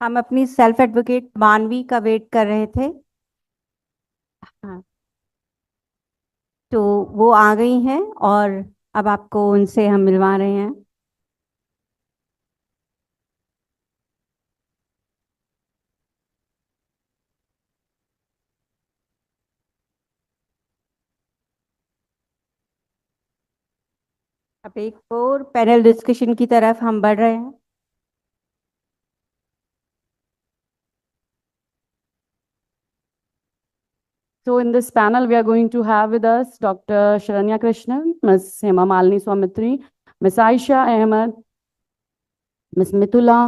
हम अपनी self advocate मानवी का वेट कर रहे थे। हाँ, तो वो आ गई हैं और अब आपको उनसे हम मिलवा रहे हैं। अब एक और पैनल डिस्कशन की तरफ हम बढ़ रहे हैं। So in this panel, we are going to have with us Dr. Sharanya Krishnan, Ms. Hema Malini Swamitri, Ms. Aisha Ahmed, Ms. Mithula,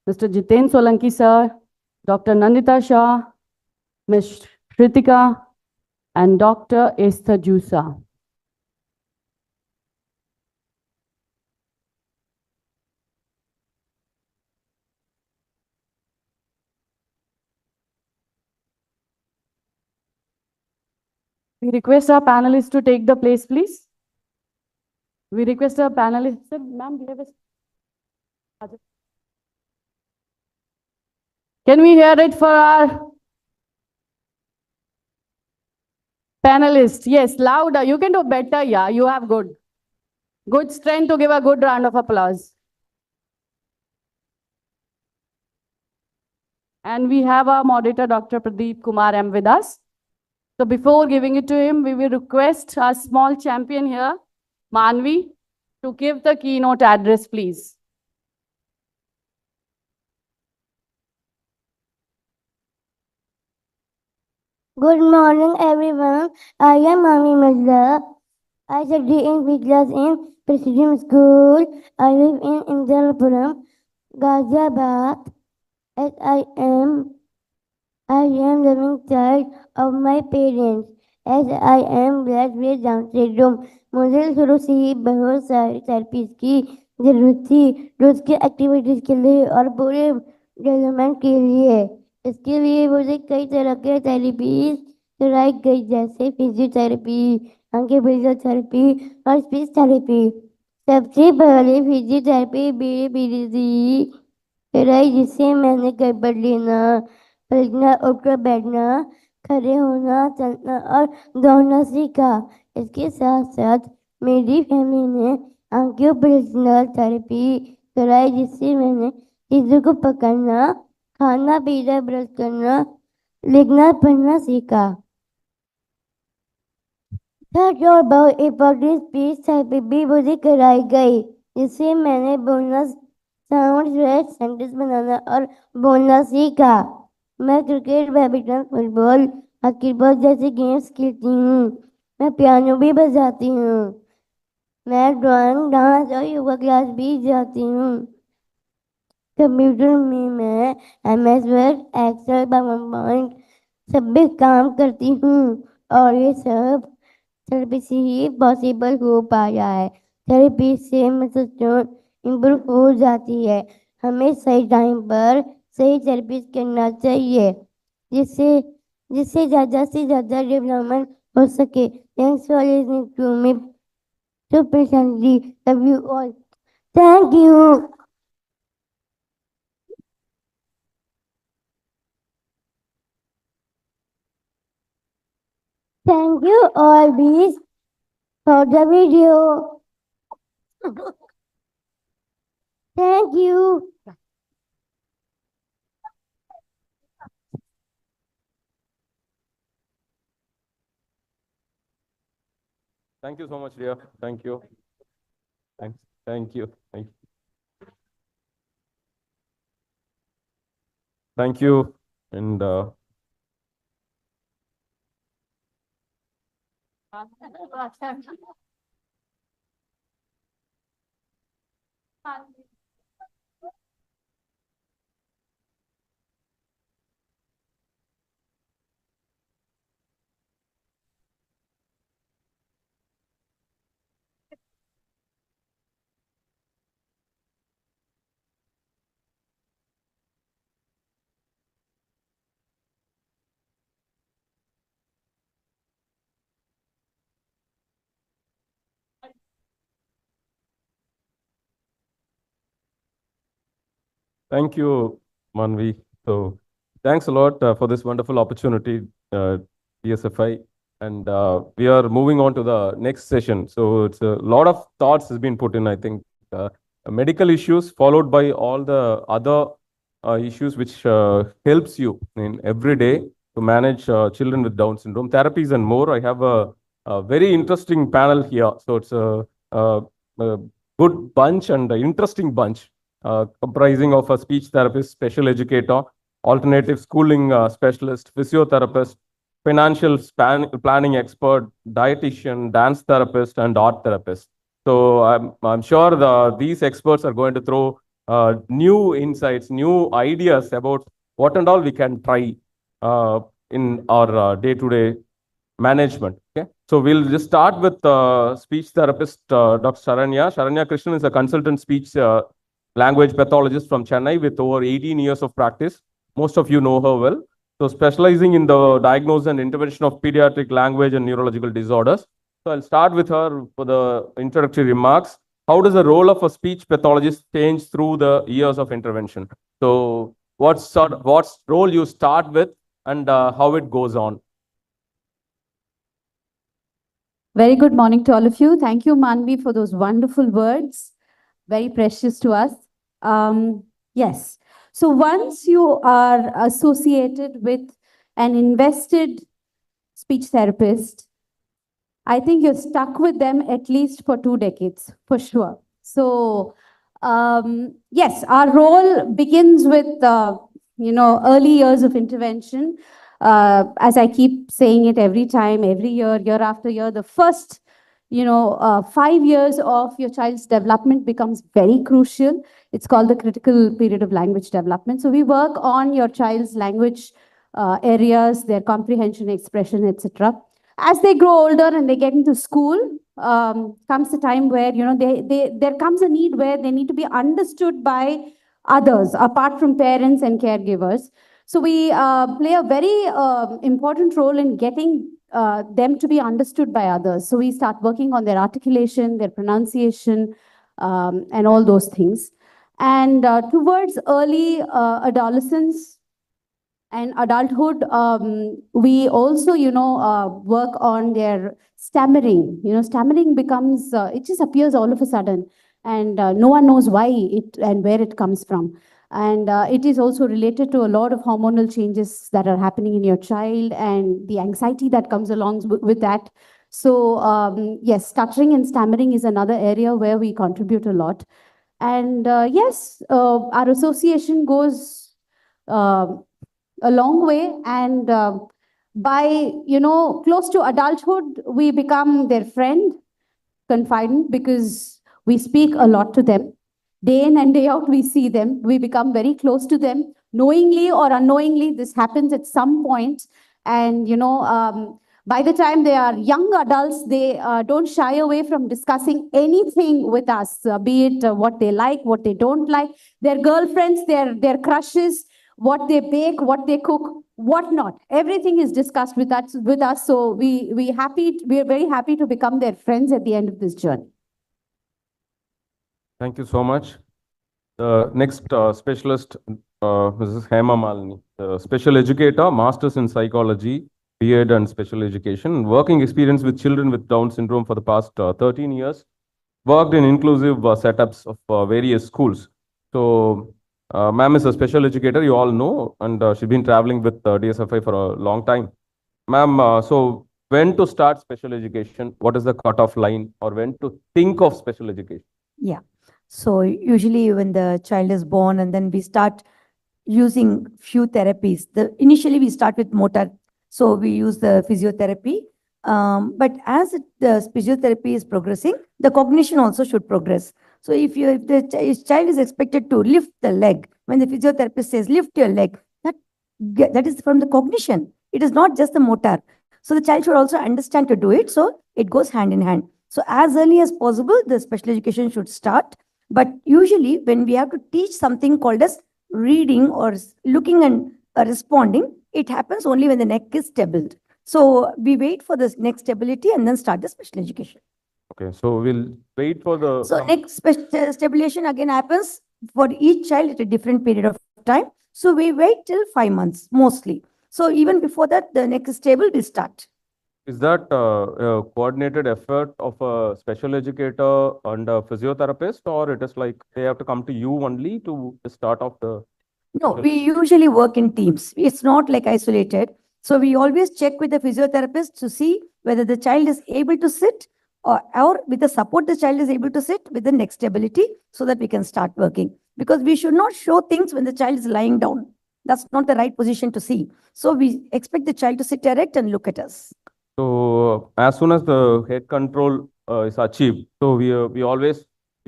Mr. Jiten Solanki sir, Dr. Nandita Shah, Ms. Shritika, and Dr. Esther Jusa. We request our panelists to take the place, please. We request our panelists. Sir, ma'am, we have a... Can we hear it for our panelists? Yes, louder. You can do better. Yeah, you have good strength to give a good round of applause. And we have our moderator, Dr. Pradeep Kumar M, with us. So before giving it to him, we will request our small champion here, Manvi, to give the keynote address, please. Good morning, everyone. I am Mami Mirza. I study in class in Presidium School. I live in Indirapuram, Ghaziabad. As I am living child of my parents. As I am blessed with Down syndrome. मुझे शुरू से ही बहुत सारी therapies की जरूरत थी, रोज की activities के लिए और पूरे डेवलपमेंट के लिए। इसके लिए मुझे कई तरह के थेरेपीज कराई गई, जैसे फिजियोथेरेपी, फिजियोथेरेपी और स्पीच थेरेपी। सबसे पहले फिजियोथेरेपी मेरे मेरी कराई, जिससे मैंने गड़बड़ लेना, पलटना, उठकर बैठना, खड़े होना, चलना और दौड़ना सीखा। इसके साथ साथ मेरी फैमिली ने ऑक्यूपेशनल थेरेपी कराई, जिससे मैंने चीजों को पकड़ना, खाना पीना, ब्रश करना, लिखना पढ़ना सीखा। थर्ड और बहुत इम्पोर्टेंट स्पीच थेरेपी भी मुझे कराई गई, जिससे मैंने बोलना, साउंड, सेंटेंस बनाना और बोलना सीखा। मैं क्रिकेट, बैडमिंटन, फुटबॉल, हॉकीबॉल जैसे गेम्स खेलती हूँ। मैं पियानो भी बजाती हूँ। मैं ड्राइंग, डांस और योगा क्लास भी जाती हूँ। कंप्यूटर में मैं MS वर्ड, एक्सेल, पावरपॉइंट सब भी काम करती हूँ, और ये सब थेरेपी से ही पॉसिबल हो पाया है। थेरेपी से मतलब इम्प्रूव हो जाती है। हमें सही टाइम पर सही थेरेपी करना चाहिए, जिससे जिससे ज़्यादा से ज़्यादा डेवलपमेंट हो सके। Thanks for listening to me so patiently. Love you all. Thank you. Thank you all, bees, for the video. Thank you. Thank you so much, dear. Thank you. Thanks. Thank you. Thank you. Thank you. And thank you. Manvi. So thanks a lot for this wonderful opportunity, DSFI. And we are moving on to the next session. So it's a lot of thoughts has been put in, I think. Medical issues followed by all the other issues which helps you in every day to manage children with Down syndrome, therapies and more. I have a very interesting panel here. So it's a good bunch and an interesting bunch comprising of a speech therapist, special educator, alternative schooling specialist, physiotherapist, financial planning expert, dietitian, dance therapist, and art therapist. So I'm sure these experts are going to throw new insights, new ideas about what and all we can try in our day-to-day management. Okay, so we'll just start with speech therapist Dr. Sharanya. Sharanya Krishnan is a consultant speech language pathologist from Chennai with over 18 years of practice. Most of you know her well. So specializing in the diagnosis and intervention of pediatric language and neurological disorders. So I'll start with her for the introductory remarks. How does the role of a speech pathologist change through the years of intervention? So what role you start with and how it goes on? Very good morning to all of you. Thank you, Manvi, for those wonderful words. Very precious to us. Yes. So once you are associated with an invested speech therapist, I think you're stuck with them at least for 2 decades, for sure. So yes, our role begins with, early years of intervention. As I keep saying it every time, every year, year after year, the first, 5 years of your child's development becomes very crucial. It's called the critical period of language development. So we work on your child's language areas, their comprehension, expression, etc. As they grow older and they get into school, comes the time where, there comes a need where they need to be understood by others, apart from parents and caregivers. So we play a very important role in getting them to be understood by others. So we start working on their articulation, their pronunciation, and all those things. And towards early adolescence and adulthood, we also, work on their stammering. Stammering becomes, it just appears all of a sudden, and no one knows why it and where it comes from. And it is also related to a lot of hormonal changes that are happening in your child and the anxiety that comes along with that. So yes, stuttering and stammering is another area where we contribute a lot. And yes, our association goes a long way, and by close to adulthood, we become their friend, confidant, because we speak a lot to them. Day in and day out, we see them. We become very close to them. Knowingly or unknowingly, this happens at some point. And, by the time they are young adults, they don't shy away from discussing anything with us, be it what they like, what they don't like, their girlfriends, their crushes, what they bake, what they cook, what not. Everything is discussed with us. So we are very happy to become their friends at the end of this journey. Thank you so much. The next specialist, Mrs. Hema Malini, special educator, masters in psychology, B.Ed and special education, working experience with children with Down syndrome for the past 13 years, worked in inclusive setups of various schools. So, ma'am is a special educator, you all know, and she's been traveling with DSFI for a long time. Ma'am, so when to start special education? What is the cutoff line, or when to think of special education? Yeah. So usually when the child is born and then we start using few therapies. Initially we start with motor. So we use the physiotherapy. But as the physiotherapy is progressing, the cognition also should progress. So if the child is expected to lift the leg, when the physiotherapist says lift your leg, that is from the cognition. It is not just the motor. So the child should also understand to do it. So it goes hand in hand. So as early as possible, the special education should start. But usually when we have to teach something called as reading or looking and responding, it happens only when the neck is stabilized. So we wait for this neck stability and then start the special education. Okay, so we'll wait for the... So neck stabilization again happens for each child at a different period of time. So we wait till 5 months mostly. So even before that, the next table will start. Is that a coordinated effort of a special educator and a physiotherapist, or it is like they have to come to you only to start off the? No, we usually work in teams. It's not like isolated. So we always check with the physiotherapist to see whether the child is able to sit, or with the support the child is able to sit with the next stability, so that we can start working. Because we should not show things when the child is lying down. That's not the right position to see. So we expect the child to sit erect and look at us. So as soon as the head control is achieved, so we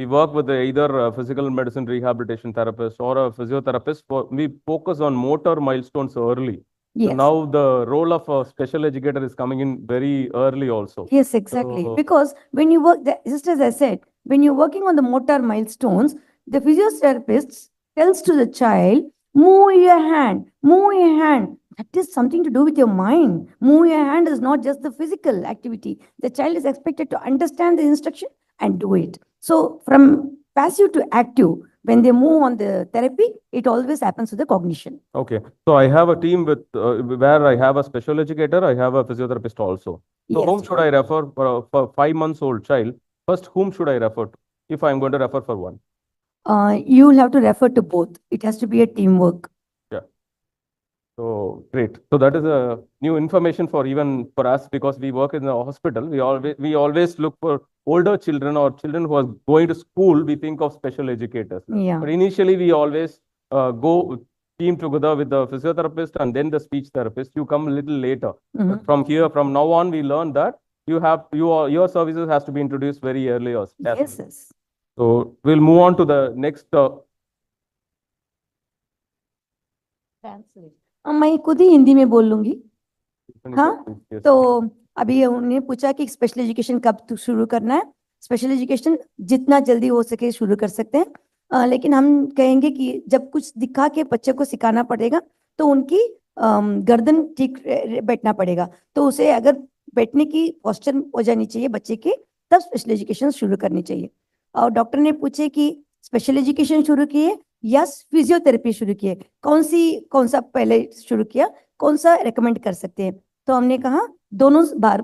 work with either a physical medicine rehabilitation therapist or a physiotherapist. We focus on motor milestones early. So Yes. now the role of a special educator is coming in very early also. Yes, exactly. So- Because when you work, just as I said, when you're working on the motor milestones, the physiotherapist tells to the child, move your hand, move your hand. That is something to do with your mind. Move your hand is not just the physical activity. The child is expected to understand the instruction and do it. So from passive to active, when they move on the therapy, it always happens with the cognition. Okay, so I have a team with where I have a special educator, I have a physiotherapist also. So Yes. whom should I refer for a 5 months old child? First, whom should I refer to if I'm going to refer for one? You will have to refer to both. It has to be a teamwork. So great. So that is a new information for even for us, because we work in the hospital. We always look for older children or children who are going to school. We think of special educators. Yeah. But initially we always go team together with the physiotherapist and then the speech therapist. You come a little later. Mhm. But from now on, we learn that your services has to be introduced very early. Yes, yes. So we'll move on to the next. मैं खुद ही हिंदी में बोल लूंगी. हाँ, Yes. तो अभी उन्होंने पूछा कि स्पेशल एजुकेशन कब शुरू करना है. स्पेशल एजुकेशन जितना जल्दी हो सके शुरू कर सकते हैं. लेकिन हम कहेंगे कि जब कुछ दिखा के बच्चे को सिखाना पड़ेगा तो उनकी गर्दन ठीक बैठना पड़ेगा. तो उसे अगर बैठने की पोस्चर हो जानी चाहिए बच्चे की, तब स्पेशल एजुकेशन शुरू करनी चाहिए. और डॉक्टर ने पूछे कि स्पेशल एजुकेशन शुरू किए या फिजियोथेरेपी शुरू किए, कौन सा पहले शुरू किया, कौन सा रेकमेंड कर सकते हैं. तो हमने कहा दोनों बार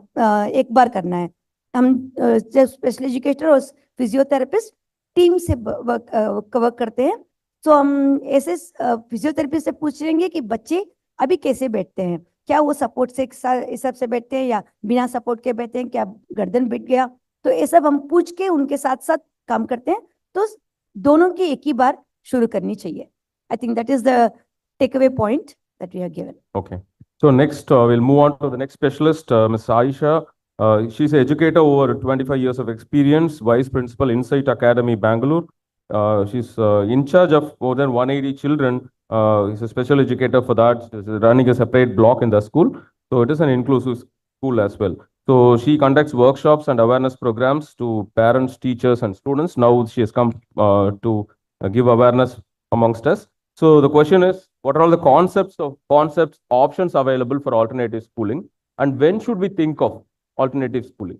एक बार करना है. हम जब स्पेशल एजुकेटर और फिजियोथेरेपिस्ट टीम से वर्क करते हैं, तो हम ऐसे फिजियोथेरेपिस्ट से पूछ लेंगे कि बच्चे अभी कैसे बैठते हैं, क्या वो सपोर्ट से हिसाब से बैठते हैं या बिना सपोर्ट के बैठते हैं, क्या गर्दन बैठ गया. तो ये सब हम पूछ के उनके साथ साथ काम करते हैं. तो दोनों की एक ही बार शुरू करनी चाहिए. I think that is the takeaway point that we have given. Okay. So next, we'll move on to the next specialist, Ms. Aisha. She's an educator over 25 years of experience, Vice Principal, Insight Academy, Bangalore. She's in charge of more than 180 children. She's a special educator for that. She's running a separate block in the school. So it is an inclusive school as well. So she conducts workshops and awareness programs to parents, teachers, and students. Now she has come to give awareness amongst us. So the question is, what are all the concepts, options available for alternative schooling, and when should we think of alternative schooling?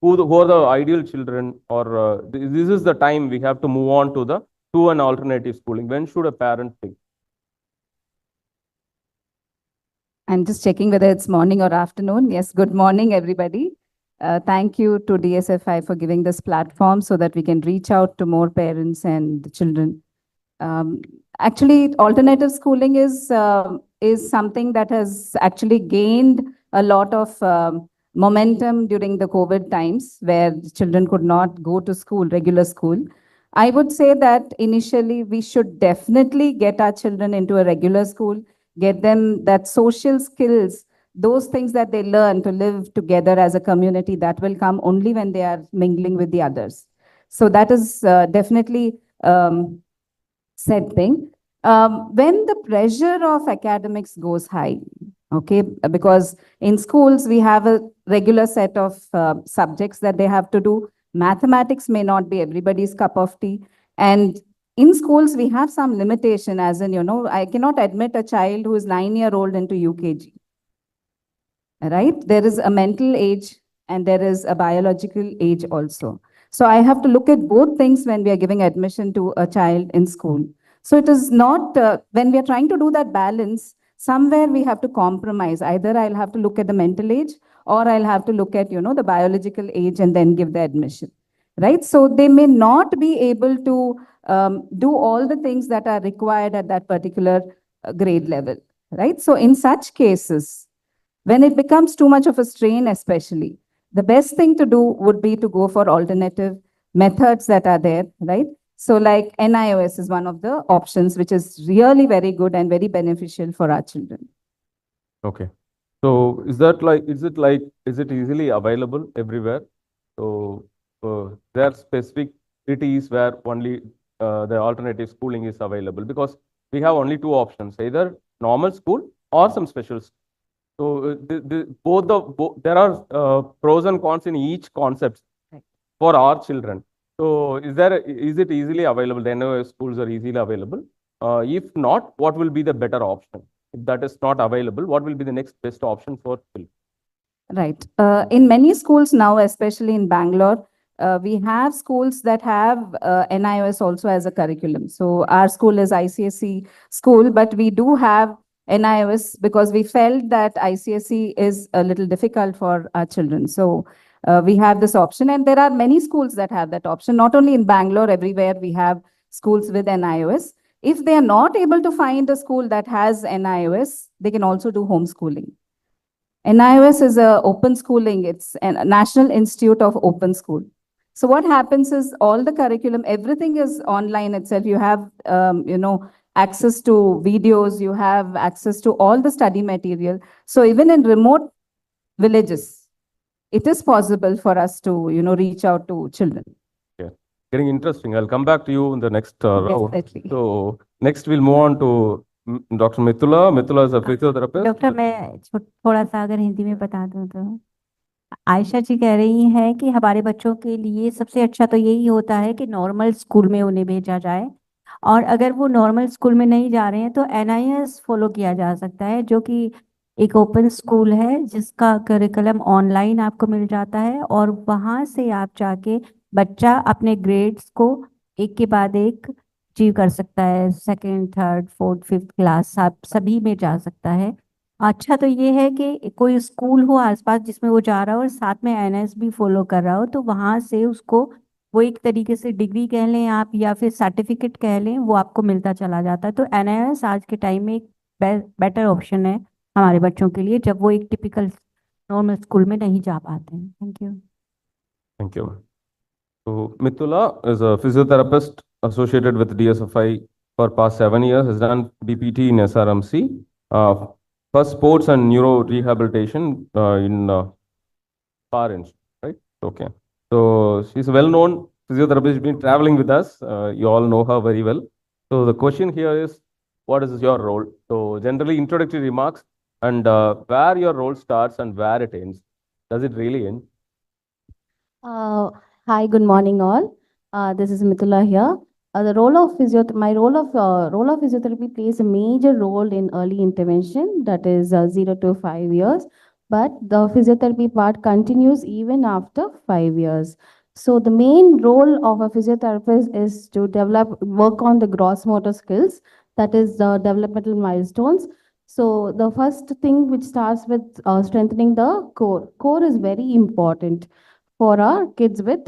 Who are the ideal children, or this is the time we have to move on to an alternative schooling? When should a parent think? I'm just checking whether it's morning or afternoon. Yes, good morning, everybody. Thank you to DSFI for giving this platform so that we can reach out to more parents and children. Actually, alternative schooling is something that has actually gained a lot of momentum during the COVID times, where children could not go to school, regular school. I would say that initially we should definitely get our children into a regular school, get them that social skills, those things that they learn to live together as a community, that will come only when they are mingling with the others. So that is definitely said thing. When the pressure of academics goes high, okay, because in schools we have a regular set of subjects that they have to do. Mathematics may not be everybody's cup of tea. And in schools, we have some limitation, as in, I cannot admit a child who is 9-year-old into UKG. Right? There is a mental age and there is a biological age also. So I have to look at both things when we are giving admission to a child in school. So it is not, when we are trying to do that balance, somewhere we have to compromise. Either I'll have to look at the mental age, or I'll have to look at, the biological age and then give the admission, right? So they may not be able to do all the things that are required at that particular grade level, right? So in such cases, when it becomes too much of a strain, especially, the best thing to do would be to go for alternative methods that are there, right? So like NIOS is one of the options, which is really very good and very beneficial for our children. Okay. So is it easily available everywhere? So there are specific cities where only the alternative schooling is available, because we have only two options, either normal school or some special school. So there are pros and cons in each concept for our children. So is it easily available? The NOS schools are easily available. If not, what will be the better option? If that is not available, what will be the next best option for children? Right. In many schools now, especially in Bangalore, we have schools that have NIOS also as a curriculum. So our school is ICSE school, but we do have NIOS because we felt that ICSE is a little difficult for our children. So we have this option, and there are many schools that have that option. Not only in Bangalore, everywhere we have schools with NIOS. If they are not able to find a school that has NIOS, they can also do homeschooling. NIOS is a open schooling. It's a National Institute of Open School. So what happens is all the curriculum, everything is online itself. You have, access to videos. You have access to all the study material. So even in remote villages, it is possible for us to, reach out to children. Yeah, getting interesting. I'll come back to you in the next round. Definitely. So next we'll move on to Dr. Mithula. Mithula is a physiotherapist. Doctor मैं थोड़ा सा अगर हिंदी में बता दूं तो आयशा जी कह रही हैं कि हमारे बच्चों के लिए सबसे अच्छा तो यही होता है कि नॉर्मल स्कूल में उन्हें भेजा जाए, और अगर वो नॉर्मल स्कूल में नहीं जा रहे हैं तो NIS फॉलो किया जा सकता है, जो कि एक ओपन स्कूल है जिसका करिकुलम ऑनलाइन आपको मिल जाता है, और वहाँ से आप जाके बच्चा अपने ग्रेड्स को एक के बाद एक अचीव कर सकता है। Second, third, fourth, fifth class आप सभी में जा सकता है। अच्छा तो ये है कि कोई स्कूल हो आसपास जिसमें वो जा रहा हो और साथ में NIS भी फॉलो कर रहा हो, तो वहाँ से उसको वो एक तरीके से डिग्री कह लें आप या फिर सर्टिफिकेट कह लें, वो आपको मिलता चला जाता है। तो NIS आज के टाइम में एक बेटर ऑप्शन है हमारे बच्चों के लिए, जब वो एक टिपिकल नॉर्मल स्कूल में नहीं जा पाते हैं। Thank you. Thank you. So Mithula is a physiotherapist associated with DSFI for past 7 years, has done BPT in SRMC, for sports and neuro rehabilitation in parents, right? Okay. So she's a well-known physiotherapist. She's been traveling with us. You all know her very well. So the question here is, what is your role? So generally introductory remarks and where your role starts and where it ends. Does it really end? Hi, good morning all. This is Mithula here. The role of role of physiotherapy plays a major role in early intervention, that is 0 to 5 years. But the physiotherapy part continues even after 5 years. So the main role of a physiotherapist is to work on the gross motor skills, that is the developmental milestones. So the first thing which starts with strengthening the core. Core is very important for our kids with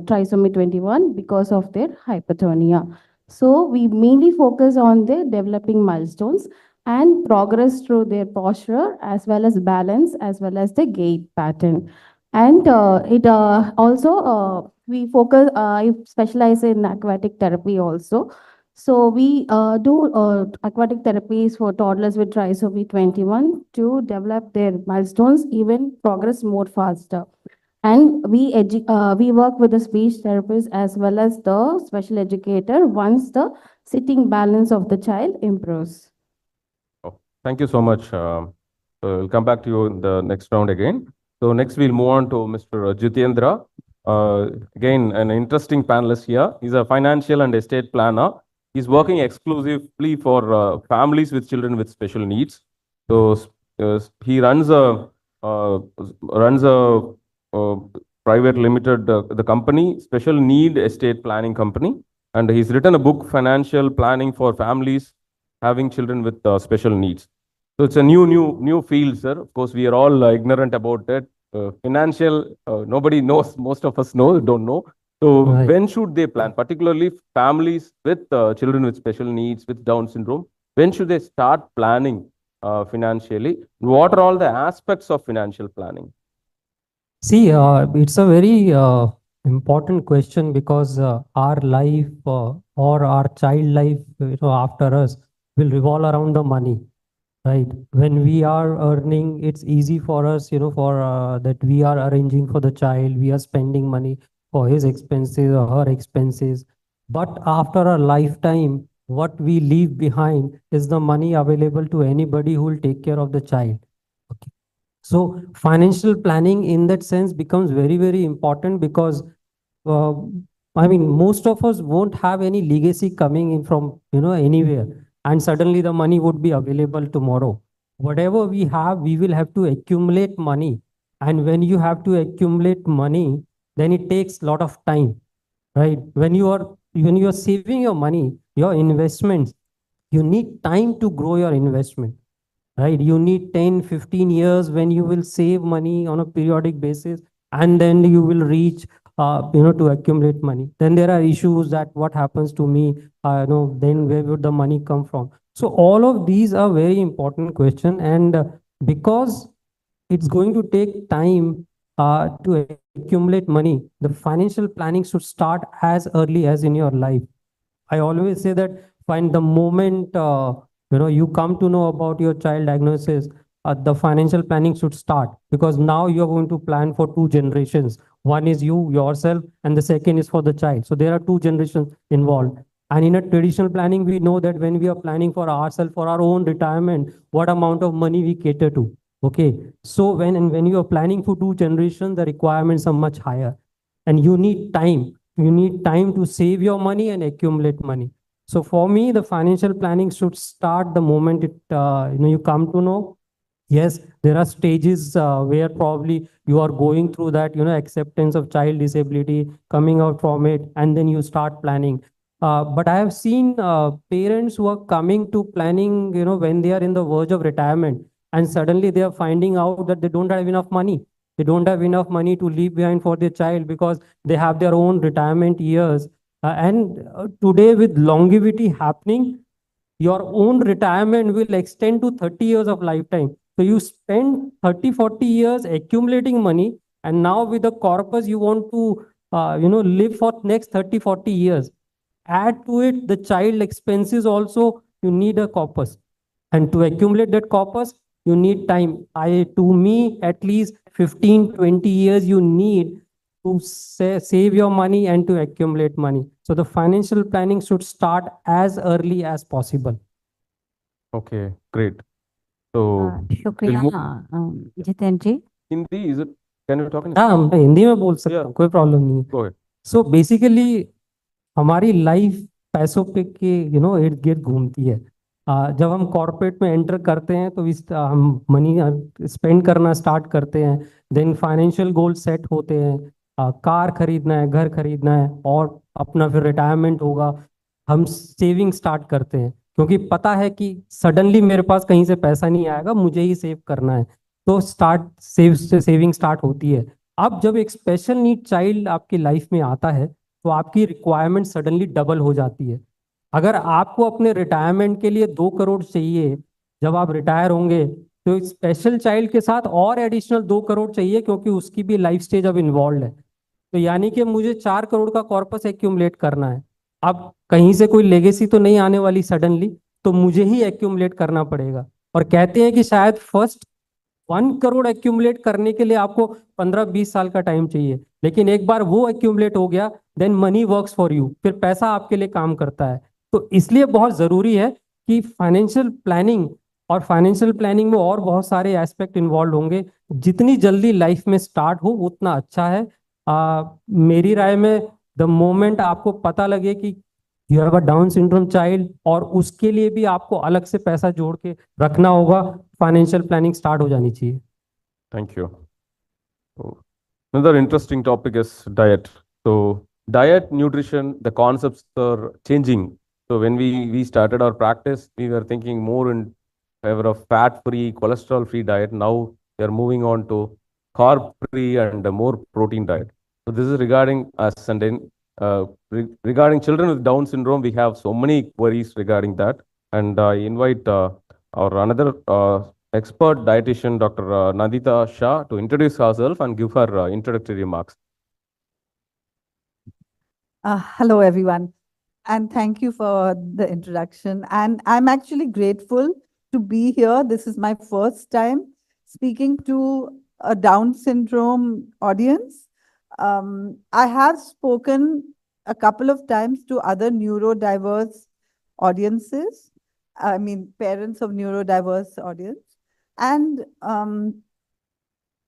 trisomy 21 because of their hypertonia. So we mainly focus on their developing milestones and progress through their posture as well as balance as well as the gait pattern. And we focus, I specialize in aquatic therapy also. So we do aquatic therapies for toddlers with trisomy 21 to develop their milestones, even progress more faster. And we work with the speech therapist as well as the special educator once the sitting balance of the child improves. Oh, thank you so much. We'll come back to you in the next round again. So next we'll move on to Mr. Jitendra. Again, an interesting panelist here. He's a financial and estate planner. He's working exclusively for families with children with special needs. So he runs a private limited, the company, Special Need Estate Planning Company. and he's written a book, Financial Planning for Families Having Children with Special Needs. So it's a new field, sir. Of course, we are all ignorant about it. Financial, nobody knows. Most of us don't know. So Right. when should they plan, particularly families with children with special needs, with Down syndrome? When should they start planning financially? What are all the aspects of financial planning? See, it's a very important question because our life or our child life, after us will revolve around the money, right? When we are earning, it's easy for us, for that we are arranging for the child, we are spending money for his expenses or her expenses. But after a lifetime, what we leave behind is the money available to anybody who will take care of the child. Okay. So financial planning in that sense becomes very, very important because uh, I mean, most of us won't have any legacy coming in from, anywhere. And suddenly the money would be available tomorrow. Whatever we have, we will have to accumulate money. And when you have to accumulate money, then it takes a lot of time, right? When you are saving your money, your investments, you need time to grow your investment, right? You need 10-15 years when you will save money on a periodic basis, and then you will reach to accumulate money. Then there are issues that what happens to me, then where would the money come from? So all of these are very important question, and because it's going to take time to accumulate money, the financial planning should start as early as in your life. I always say that find the moment you come to know about your child diagnosis, the financial planning should start, because now you are going to plan for two generations. One is you yourself, and the second is for the child. So there are two generations involved. And in a traditional planning, we know that when we are planning for ourselves, for our own retirement, what amount of money we cater to. Okay. So when you are planning for two generations, the requirements are much higher, and you need time. You need time to save your money and accumulate money. So for me, the financial planning should start the moment you come to know. Yes, there are stages where probably you are going through that, acceptance of child disability, coming out from it, and then you start planning. But I have seen parents who are coming to planning, when they are in the verge of retirement, and suddenly they are finding out that they don't have enough money. They don't have enough money to leave behind for their child because they have their own retirement years. And today, with longevity happening, your own retirement will extend to 30 years of lifetime. So you spend 30-40 years accumulating money, and now with the corpus, you want to live for next 30-40 years. Add to it the child expenses also, you need a corpus. And to accumulate that corpus, you need time. To me, at least 15-20 years you need to save your money and to accumulate money. So the financial planning should start as early as possible. Okay, great. So शुक्रिया we'll Jitendra ji. Hindi, is it? Can you talk in? हाँ, मैं हिंदी में बोल सकता हूँ, कोई problem नहीं है. Go ahead. सो बेसिकली हमारी लाइफ पैसों पे के इर्द गिर्द घूमती है. जब हम कॉर्पोरेट में एंटर करते हैं तो हम मनी स्पेंड करना स्टार्ट करते हैं. देन फाइनेंशियल गोल सेट होते हैं, कार खरीदना है, घर खरीदना है, और अपना फिर रिटायरमेंट होगा. हम सेविंग स्टार्ट करते हैं क्योंकि पता है कि सडनली मेरे पास कहीं से पैसा नहीं आएगा, मुझे ही सेव करना है. तो सेविंग स्टार्ट होती है. अब जब एक स्पेशल नीड चाइल्ड आपकी लाइफ में आता है तो आपकी रिक्वायरमेंट सडनली डबल हो जाती है. अगर आपको अपने रिटायरमेंट के लिए 2 करोड़ चाहिए जब आप रिटायर होंगे, तो स्पेशल चाइल्ड के साथ और एडिशनल 2 करोड़ चाहिए, क्योंकि उसकी भी लाइफ स्टेज अब इन्वॉल्व है. तो यानी कि मुझे 4 करोड़ का कॉर्पस एक्यूमुलेट करना है. अब कहीं से कोई लेगेसी तो नहीं आने वाली सडनली, तो मुझे ही एक्यूमुलेट करना पड़ेगा. और कहते हैं कि शायद फर्स्ट 1 करोड़ एक्यूमुलेट करने के लिए आपको 15-20 साल का टाइम चाहिए, लेकिन एक बार वो एक्यूमुलेट हो गया, then money works for you, फिर पैसा आपके लिए काम करता है. तो इसलिए बहुत जरूरी है कि फाइनेंशियल प्लानिंग, और फाइनेंशियल प्लानिंग में और बहुत सारे एस्पेक्ट इन्वॉल्व होंगे. जितनी जल्दी लाइफ में स्टार्ट हो उतना अच्छा है. मेरी राय में द मोमेंट आपको पता लगे कि you have a down syndrome child, और उसके लिए भी आपको अलग से पैसा जोड़ के रखना होगा, फाइनेंशियल प्लानिंग स्टार्ट हो जानी चाहिए. Thank you. So, another interesting topic is diet. So diet, nutrition, the concepts are changing. So when we started our practice, we were thinking more in favor of fat-free, cholesterol-free diet. Now we are moving on to carb-free and a more protein diet. So this is regarding us. And then regarding children with Down syndrome, we have so many queries regarding that. And I invite our another expert dietitian, Dr. Nandita Shah, to introduce herself and give her introductory remarks. Hello, everyone, and thank you for the introduction. And I'm actually grateful to be here. This is my first time speaking to a Down syndrome audience. I have spoken a couple of times to other neurodiverse audiences, I mean, parents of neurodiverse audience. And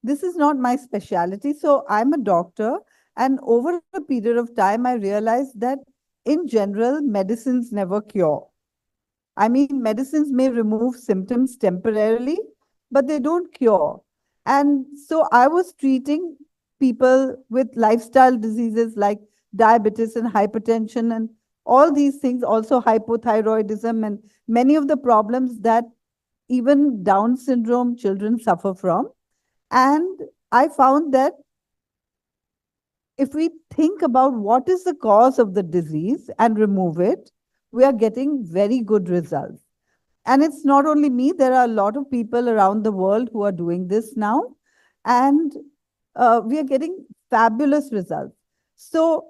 this is not my specialty. So I'm a doctor. And over a period of time, I realized that in general, medicines never cure. I mean, medicines may remove symptoms temporarily, but they don't cure. And so I was treating people with lifestyle diseases like diabetes and hypertension and all these things, also hypothyroidism and many of the problems that even Down syndrome children suffer from. And I found that if we think about what is the cause of the disease and remove it, we are getting very good results. And it's not only me, there are a lot of people around the world who are doing this now. And we are getting fabulous results. So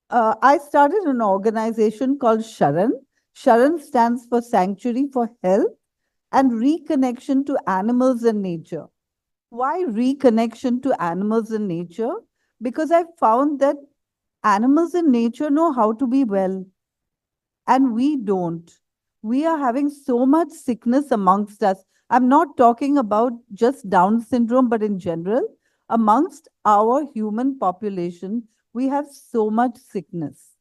I started an organization called Sharan. Sharan stands for Sanctuary for Health and Reconnection to Animals and Nature. Why reconnection to animals and nature? Because I found that animals and nature know how to be well, and we don't. We are having so much sickness amongst us. I'm not talking about just Down syndrome, but in general, amongst our human population, we have so much sickness.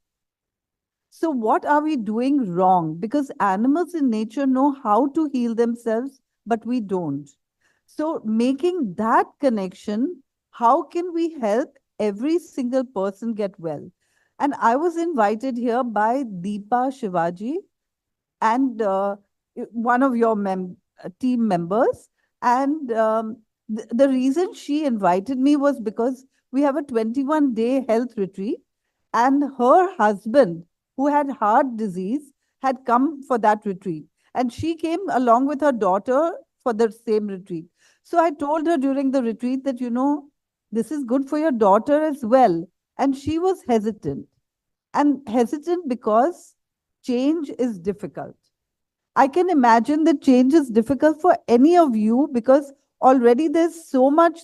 So what are we doing wrong? Because animals in nature know how to heal themselves, but we don't. So making that connection, how can we help every single person get well? And I was invited here by Deepa Shivaji and one of your team members. And the reason she invited me was because we have a 21-day health retreat, and her husband, who had heart disease, had come for that retreat. And she came along with her daughter for the same retreat. So I told her during the retreat that, this is good for your daughter as well. And she was hesitant. And hesitant because change is difficult. I can imagine that change is difficult for any of you because already there's so much,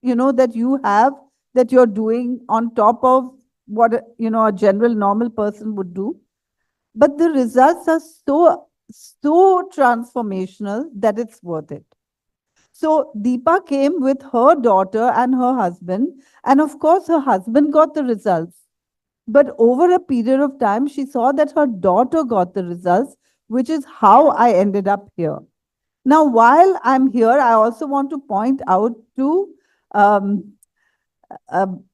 that you have that you're doing on top of what, a general normal person would do. But the results are so transformational that it's worth it. So Deepa came with her daughter and her husband, and of course her husband got the results. But over a period of time, she saw that her daughter got the results, which is how I ended up here. Now, while I'm here, I also want to point out to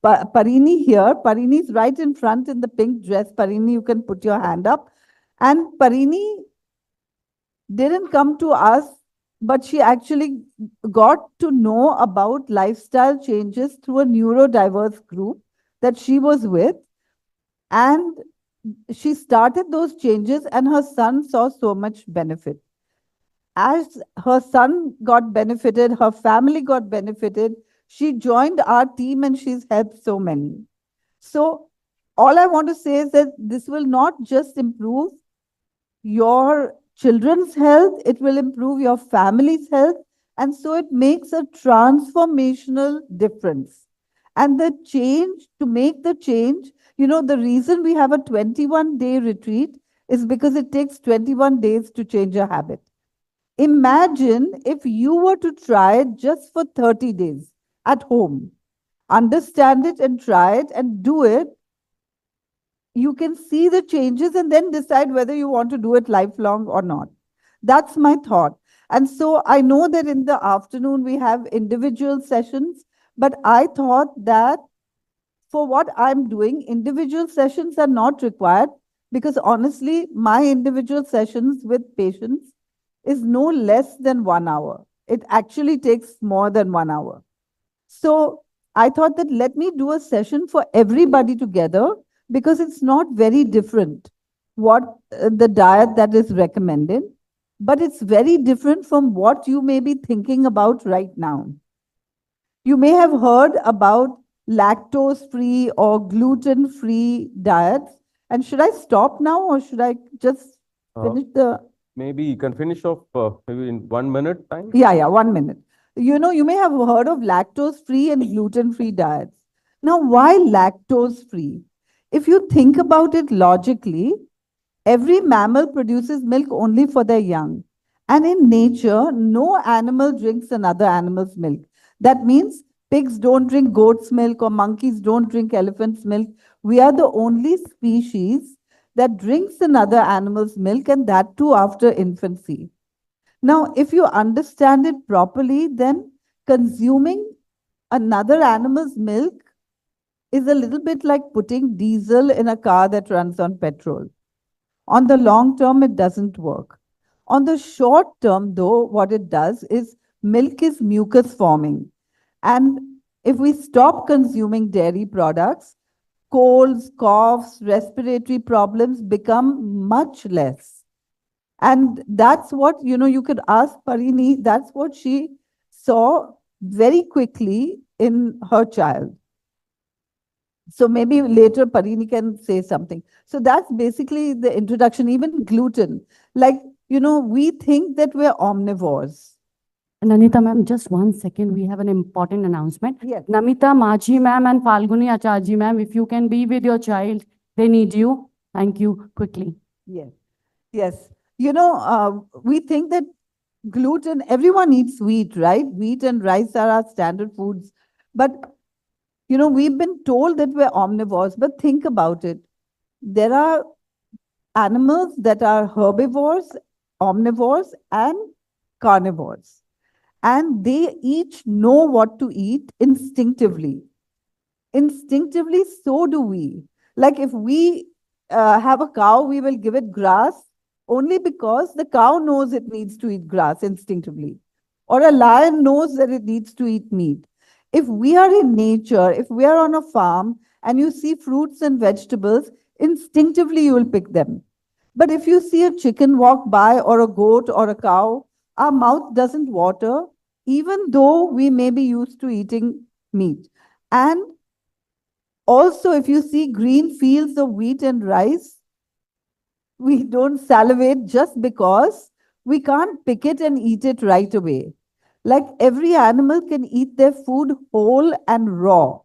Parini here. Parini is right in front in the pink dress. Parini, you can put your hand up. And Parini didn't come to us, but she actually got to know about lifestyle changes through a neurodiverse group that she was with. And she started those changes, and her son saw so much benefit. As her son got benefited, her family got benefited, she joined our team and she's helped so many. So all I want to say is that this will not just improve your children's health, it will improve your family's health. And so it makes a transformational difference. And the change, to make the change, the reason we have a 21-day retreat is because it takes 21 days to change a habit. Imagine if you were to try it just for 30 days at home. Understand it and try it and do it. You can see the changes and then decide whether you want to do it lifelong or not. That's my thought. And so I know that in the afternoon we have individual sessions, but I thought that for what I'm doing, individual sessions are not required because honestly, my individual sessions with patients is no less than 1 hour. It actually takes more than 1 hour. So I thought that let me do a session for everybody together because it's not very different what the diet that is recommended, but it's very different from what you may be thinking about right now. You may have heard about lactose-free or gluten-free diets. And should I stop now or should I just finish the... Maybe you can finish off maybe in 1 minute time. Yeah, 1 minute. You know, you may have heard of lactose-free and gluten-free diets. Now, why lactose-free? If you think about it logically, every mammal produces milk only for their young. And in nature, no animal drinks another animal's milk. That means pigs don't drink goat's milk or monkeys don't drink elephant's milk. We are the only species that drinks another animal's milk, and that too after infancy. Now, if you understand it properly, then consuming another animal's milk is a little bit like putting diesel in a car that runs on petrol. On the long term, it doesn't work. On the short term, though, what it does is milk is mucus forming. And if we stop consuming dairy products, colds, coughs, respiratory problems become much less. And that's what, you could ask Parini, that's what she saw very quickly in her child. So maybe later Parini can say something. So that's basically the introduction, even gluten. Like, we think that we're omnivores. Nanita ma'am, just 1 second. We have an important announcement. Yes. Namita Maji ma'am and Falguni Acharji ma'am, if you can be with your child, they need you. Thank you. Quickly. Yes. Yes. We think that gluten, everyone eats wheat, right? Wheat and rice are our standard foods. But, we've been told that we're omnivores, but think about it. There are animals that are herbivores, omnivores, and carnivores. And they each know what to eat instinctively. Instinctively, so do we. Like if we have a cow, we will give it grass only because the cow knows it needs to eat grass instinctively. Or a lion knows that it needs to eat meat. If we are in nature, if we are on a farm and you see fruits and vegetables, instinctively you will pick them. But if you see a chicken walk by or a goat or a cow, our mouth doesn't water, even though we may be used to eating meat. And also, if you see green fields of wheat and rice, we don't salivate just because we can't pick it and eat it right away. Like every animal can eat their food whole and raw.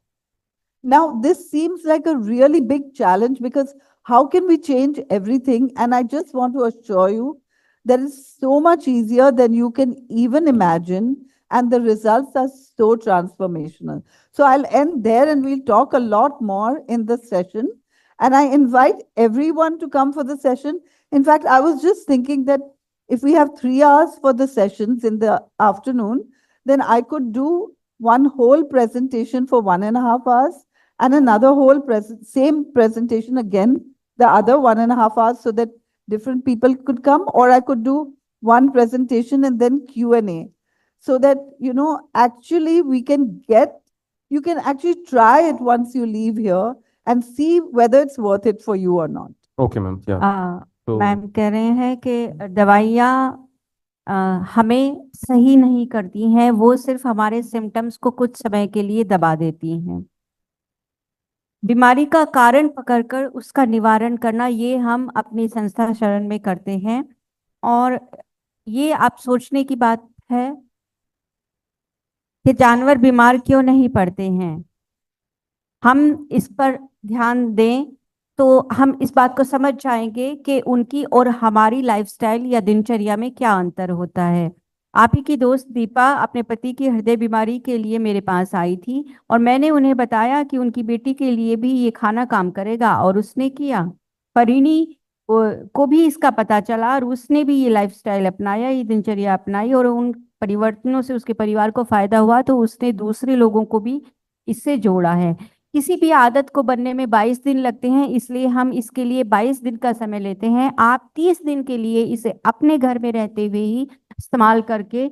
Now, this seems like a really big challenge because how can we change everything? And I just want to assure you that it's so much easier than you can even imagine. And the results are so transformational. So I'll end there and we'll talk a lot more in the session. And I invite everyone to come for the session. In fact, I was just thinking that if we have 3 hours for the sessions in the afternoon, then I could do one whole presentation for 1.5 hours and another whole same presentation again, the other 1.5 hours, so that different people could come, or I could do one presentation and then Q&A. So that, actually you can actually try it once you leave here and see whether it's worth it for you or not. Okay, ma'am. Yeah. So, ma'am कह रहे हैं कि दवाइयाँ हमें सही नहीं करती हैं, वो सिर्फ हमारे सिम्टम्स को कुछ समय के लिए दबा देती हैं। बीमारी का कारण पकड़कर उसका निवारण करना, ये हम अपनी संस्था शरण में करते हैं। और ये आप सोचने की बात है कि जानवर बीमार क्यों नहीं पड़ते हैं। हम इस पर ध्यान दें तो हम इस बात को समझ जाएंगे कि उनकी और हमारी लाइफस्टाइल या दिनचर्या में क्या अंतर होता है। आप ही की दोस्त दीपा अपने पति की हृदय बीमारी के लिए मेरे पास आई थी और मैंने उन्हें बताया कि उनकी बेटी के लिए भी ये खाना काम करेगा और उसने किया। परिणी को भी इसका पता चला और उसने भी ये लाइफस्टाइल अपनाया, ये दिनचर्या अपनाई और उन परिवर्तनों से उसके परिवार को फायदा हुआ, तो उसने दूसरे लोगों को भी इससे जोड़ा है। किसी भी आदत को बनने में 22 दिन लगते हैं, इसलिए हम इसके लिए 22 दिन का समय लेते हैं। आप 30 दिन के लिए इसे अपने घर में रहते हुए ही इस्तेमाल करके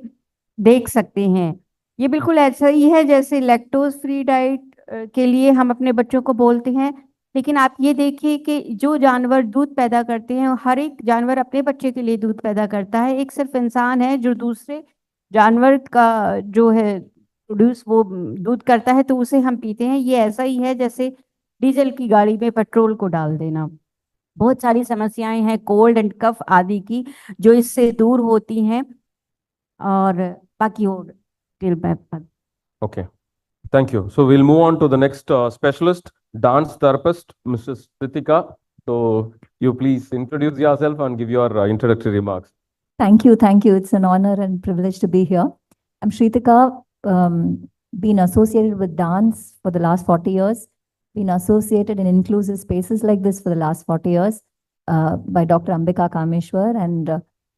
देख सकते हैं। ये बिल्कुल ऐसा ही है जैसे लैक्टोज फ्री डाइट के लिए हम अपने बच्चों को बोलते हैं, लेकिन आप ये देखिए कि जो जानवर दूध पैदा करते हैं, हर एक जानवर अपने बच्चे के लिए दूध पैदा करता है। एक सिर्फ इंसान है जो दूसरे जानवर का जो है प्रोड्यूस वो दूध करता है, तो उसे हम पीते हैं। ये ऐसा ही है जैसे डीजल की गाड़ी में पेट्रोल को डाल देना। बहुत सारी समस्याएं हैं कोल्ड एंड कफ आदि की जो इससे दूर होती हैं, और बाकी और till back. Okay, thank you. So we'll move on to the next specialist, dance therapist, Mrs. Pritika. So you please introduce yourself and give your introductory remarks. Thank you. Thank you. It's an honor and privilege to be here. I'm Shritika, been associated with dance for the last 40 years, been associated in inclusive spaces like this for the last 40 years by Dr. Ambika Kameshwar, and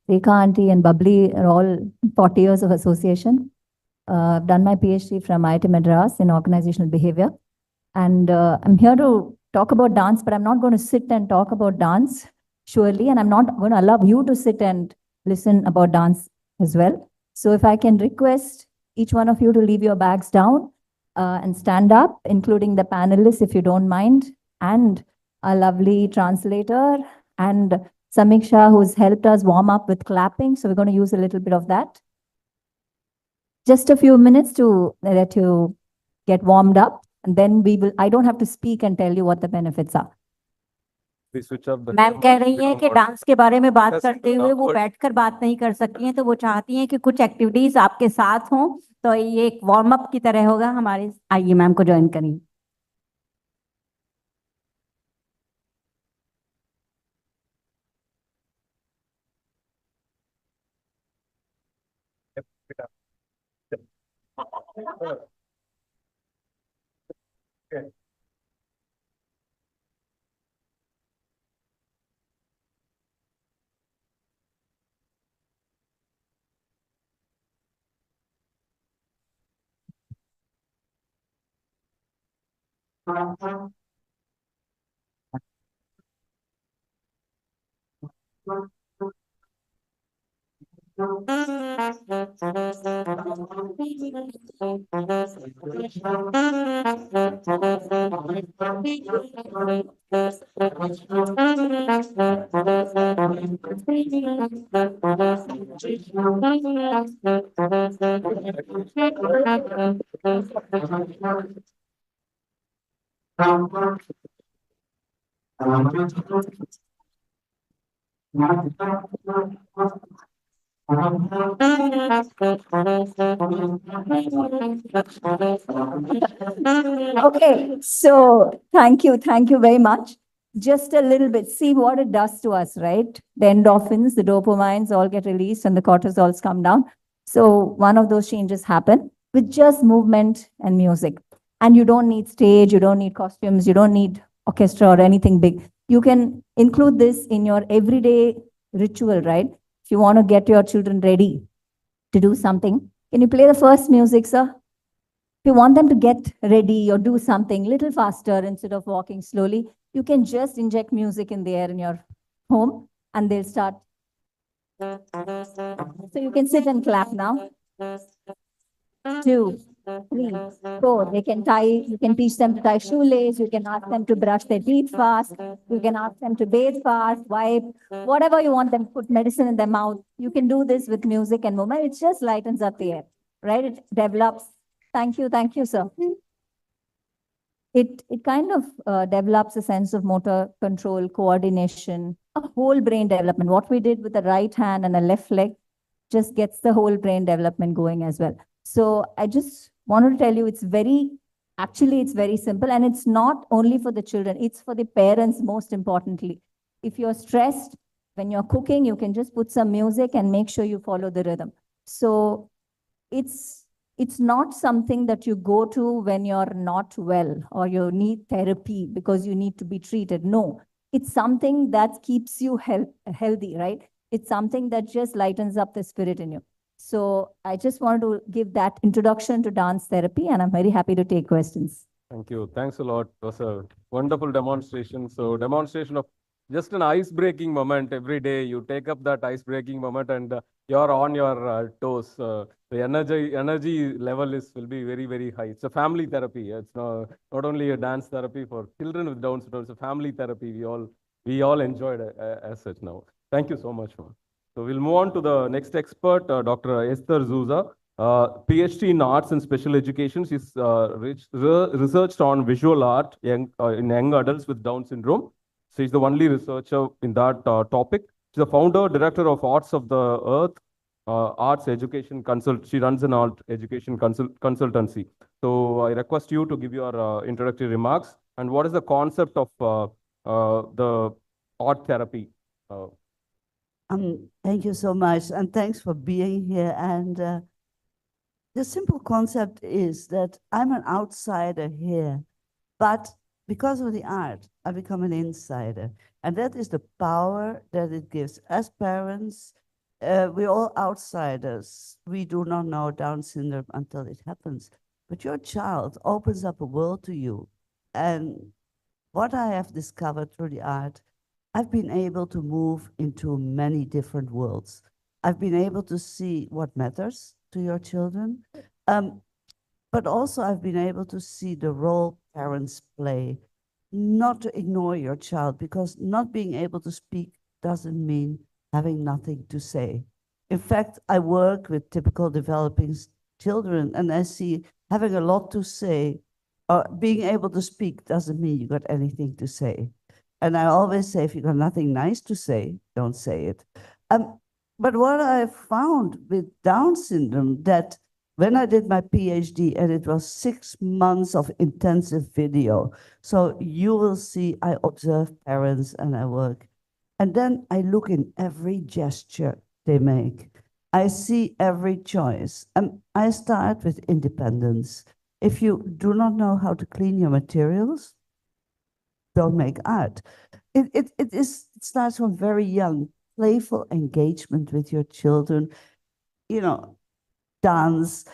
Rekha Auntie and Bubbly are all 40 years of association. I've done my PhD from IIT Madras in organizational behavior. And I'm here to talk about dance, but I'm not going to sit and talk about dance, surely, and I'm not going to allow you to sit and listen about dance as well. So if I can request each one of you to leave your bags down and stand up, including the panelists, if you don't mind, and our lovely translator, and Samiksha, who's helped us warm up with clapping. So we're going to use a little bit of that. Just a few minutes to let you get warmed up, and then we will, I don't have to speak and tell you what the benefits are. Please switch up the ma'am कह रही हैं कि dance के बारे में बात करते हुए वो Good. बैठकर बात नहीं कर सकती हैं, तो वो चाहती हैं कि कुछ एक्टिविटीज आपके साथ हों, तो ये एक वार्म अप की तरह होगा हमारे। आइए मैम को ज्वाइन करिए। Okay. Okay, so thank you very much. Just a little bit, see what it does to us, right? The endorphins, the dopamines all get released and the cortisols come down. So one of those changes happen with just movement and music. And you don't need stage, you don't need costumes, you don't need orchestra or anything big. You can include this in your everyday ritual, right? If you want to get your children ready to do something, can you play the first music, sir? If you want them to get ready or do something a little faster instead of walking slowly, you can just inject music in the air in your home and they'll start. So you can sit and clap now. 2, 3, 4. They can tie, you can teach them to tie shoelace, you can ask them to brush their teeth fast, you can ask them to bathe fast, wipe, whatever you want them to put medicine in their mouth. You can do this with music and movement. It just lightens up the air, right? It develops. Thank you, sir. It kind of develops a sense of motor control, coordination, a whole brain development. What we did with the right hand and the left leg just gets the whole brain development going as well. So I just wanted to tell you, it's very simple, and it's not only for the children, it's for the parents most importantly. If you're stressed, when you're cooking, you can just put some music and make sure you follow the rhythm. So it's not something that you go to when you're not well or you need therapy because you need to be treated. No, it's something that keeps you healthy, right? It's something that just lightens up the spirit in you. So I just wanted to give that introduction to dance therapy, and I'm very happy to take questions. Thank you. Thanks a lot. It was a wonderful demonstration. So demonstration of just an ice-breaking moment every day. You take up that ice-breaking moment and you're on your toes. The energy level will be very, very high. It's a family therapy. It's not only a dance therapy for children with Down syndrome. It's a family therapy. We all enjoyed as such now. Thank you so much, ma'am. So we'll move on to the next expert, Dr. Esther Zouza. PhD in Arts and Special Education. She's researched on visual art in young adults with Down syndrome. She's the only researcher in that topic. She's the founder, director of Arts of the Earth, Arts Education Consult. She runs an art education consultancy. So I request you to give your introductory remarks and what is the concept of the art therapy. Thank you so much, and thanks for being here. And the simple concept is that I'm an outsider here, but because of the art, I become an insider. And that is the power that it gives. As parents, we're all outsiders. We do not know Down syndrome until it happens. But your child opens up a world to you. And what I have discovered through the art, I've been able to move into many different worlds. I've been able to see what matters to your children, but also I've been able to see the role parents play, not to ignore your child, because not being able to speak doesn't mean having nothing to say. In fact, I work with typical developing children, and I see having a lot to say, or being able to speak doesn't mean you got anything to say. And I always say, if you got nothing nice to say, don't say it. But what I found with Down syndrome, that when I did my PhD, and it was 6 months of intensive video, so you will see I observe parents and I work. And then I look in every gesture they make. I see every choice. And I start with independence. If you do not know how to clean your materials, don't make art. It starts from very young, playful engagement with your children, dance,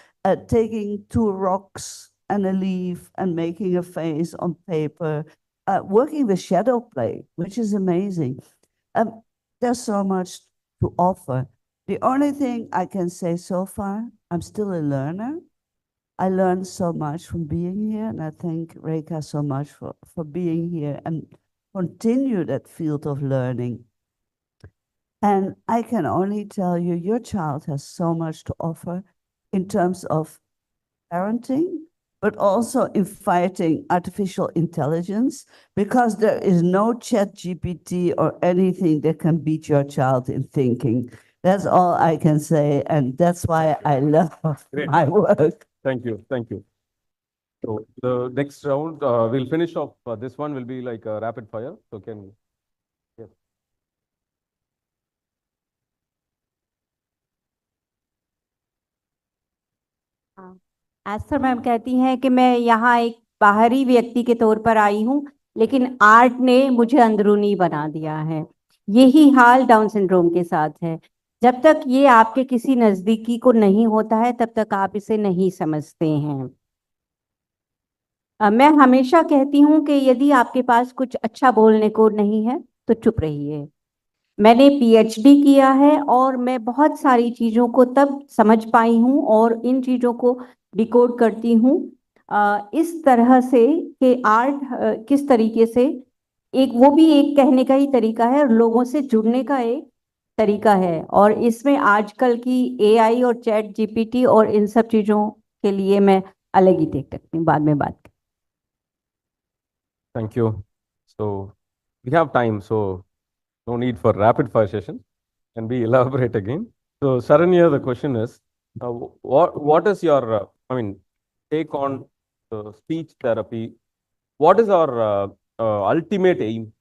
taking 2 rocks and a leaf and making a face on paper, working with shadow play, which is amazing. There's so much to offer. The only thing I can say so far, I'm still a learner. I learned so much from being here, and I thank Rekha so much for being here and continue that field of learning. And I can only tell you, your child has so much to offer in terms of parenting, but also in fighting artificial intelligence, because there is no ChatGPT or anything that can beat your child in thinking. That's all I can say, and that's why I love my work. Thank you. Thank you. So the next round, we'll finish off. This one will be like a rapid fire. So yes. Esther ma'am कहती हैं कि मैं यहाँ एक बाहरी व्यक्ति के तौर पर आई हूँ, लेकिन आर्ट ने मुझे अंदरूनी बना दिया है। यही हाल डाउन सिंड्रोम के साथ है। जब तक ये आपके किसी नजदीकी को नहीं होता है, तब तक आप इसे नहीं समझते हैं। मैं हमेशा कहती हूँ कि यदि आपके पास कुछ अच्छा बोलने को नहीं है तो चुप रहिए। मैंने पीएचडी किया है और मैं बहुत सारी चीज़ों को तब समझ पाई हूँ और इन चीज़ों को डिकोड करती हूँ इस तरह से कि आर्ट किस तरीके से वो भी एक कहने का ही तरीका है और लोगों से जुड़ने का एक तरीका है। और इसमें आजकल की एआई और चैट जीपीटी और इन सब चीज़ों के लिए मैं अलग ही देख सकती हूँ, बाद में बात। Thank you. So we have time, so no need for rapid fire session. Can we elaborate again? So Sharanya, the question is, what is your, take on speech therapy? What is our ultimate aim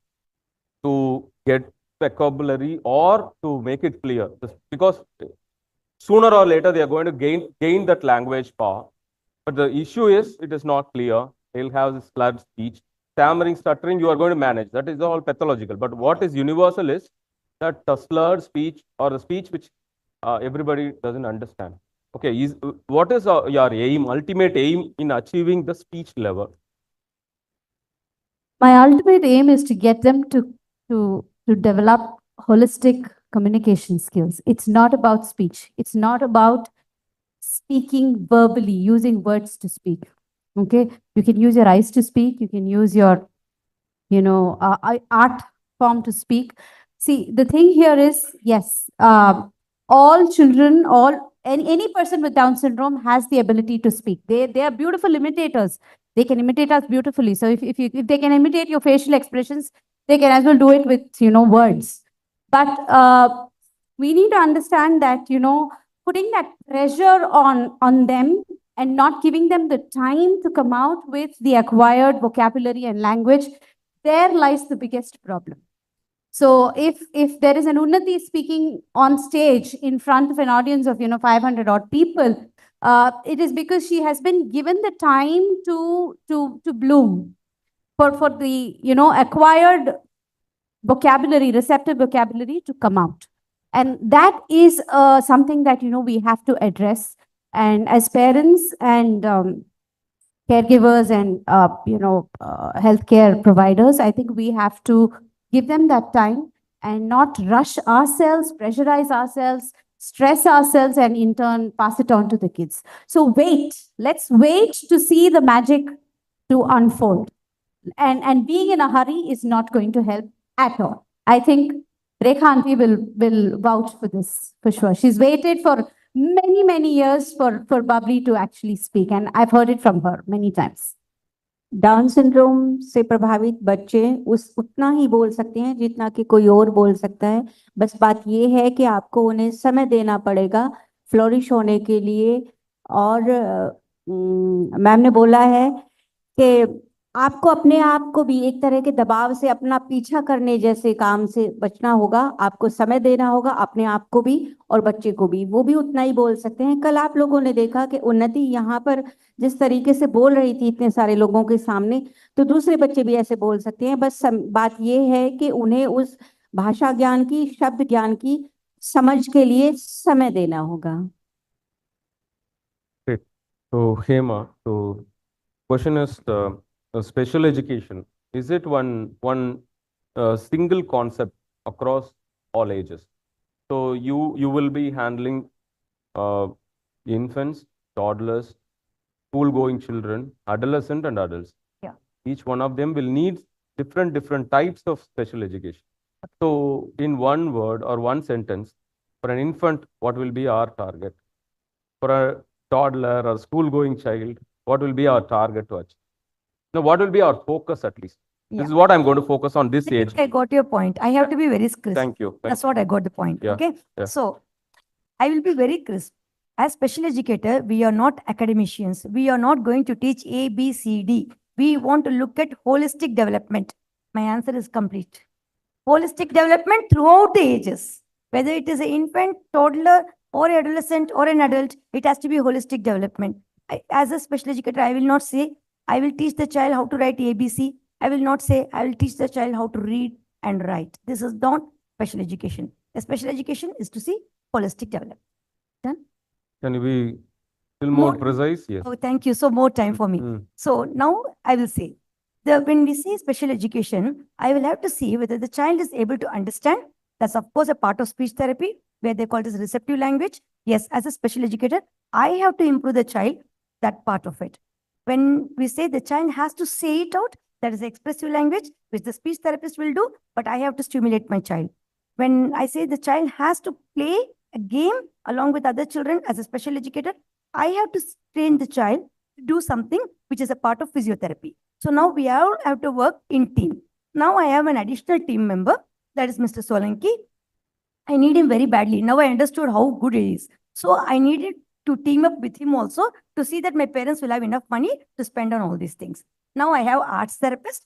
to get vocabulary or to make it clear? Because sooner or later they are going to gain that language power. But the issue is it is not clear. They'll have this slurred speech. Stammering, stuttering, you are going to manage. That is all pathological. But what is universal is that slurred speech or the speech which everybody doesn't understand. Okay, what is your aim, ultimate aim in achieving the speech level? My ultimate aim is to get them to develop holistic communication skills. It's not about speech. It's not about speaking verbally, using words to speak. Okay, you can use your eyes to speak. You can use your, art form to speak. See, the thing here is, yes, all children, any person with Down syndrome has the ability to speak. They are beautiful imitators. They can imitate us beautifully. So if they can imitate your facial expressions, they can as well do it with words. But we need to understand that putting that pressure on them and not giving them the time to come out with the acquired vocabulary and language, there lies the biggest problem. So if there is an Unnati speaking on stage in front of an audience of 500 odd people, it is because she has been given the time to bloom for the acquired vocabulary, receptive vocabulary to come out. And that is something that we have to address. And as parents and caregivers and healthcare providers, I think we have to give them that time and not rush ourselves, pressurize ourselves, stress ourselves, and in turn pass it on to the kids. So let's wait to see the magic to unfold. And being in a hurry is not going to help at all. I think Rekha aunty will vouch for this for sure. She's waited for many years for Babri to actually speak, and I've heard it from her many times. Down syndrome से प्रभावित बच्चे उतना ही बोल सकते हैं जितना कि कोई और बोल सकता है। बस बात ये है कि आपको उन्हें समय देना पड़ेगा फ्लोरिश होने के लिए। और मैम ने बोला है कि आपको अपने आप को भी एक तरह के दबाव से अपना पीछा करने जैसे काम से बचना होगा। आपको समय देना होगा अपने आप को भी और बच्चे को भी, वो भी उतना ही बोल सकते हैं। कल आप लोगों ने देखा कि उन्नति यहाँ पर जिस तरीके से बोल रही थी इतने सारे लोगों के सामने, तो दूसरे बच्चे भी ऐसे बोल सकते हैं। बस बात ये है कि उन्हें उस भाषा ज्ञान की, शब्द ज्ञान की समझ के लिए समय देना होगा। So Hema, so question is special education. Is it one single concept across all ages? So you will be handling infants, toddlers, school-going children, adolescent and adults. Yeah. Each one of them will need different types of special education. So in one word or one sentence, for an infant, what will be our target? For a toddler or school-going child, what will be our target to achieve? Now, what will be our focus at least? Yeah. This is what I'm going to focus on this age. I got your point. I have to be very crisp. Thank you. That's what I got the point. Yeah. Okay. Yeah. So I will be very crisp. As special educator, we are not academicians. We are not going to teach A, B, C, D. We want to look at holistic development. My answer is complete. Holistic development throughout the ages. Whether it is an infant, toddler, or adolescent, or an adult, it has to be holistic development. As a special educator, I will not say, I will teach the child how to write ABC. I will not say, I will teach the child how to read and write. This is not special education. A special education is to see holistic development. Done? Can you be still more precise? Yes. Oh, thank you. So more time for me. So now I will say, when we say special education, I will have to see whether the child is able to understand. That's of course a part of speech therapy, where they call it as receptive language. Yes, as a special educator, I have to improve the child, that part of it. When we say the child has to say it out, that is expressive language, which the speech therapist will do, but I have to stimulate my child. When I say the child has to play a game along with other children as a special educator, I have to train the child to do something which is a part of physiotherapy. So now we all have to work in team. Now I have an additional team member, that is Mr. Solanki. I need him very badly. Now I understood how good he is. So I needed to team up with him also to see that my parents will have enough money to spend on all these things. Now I have arts therapist.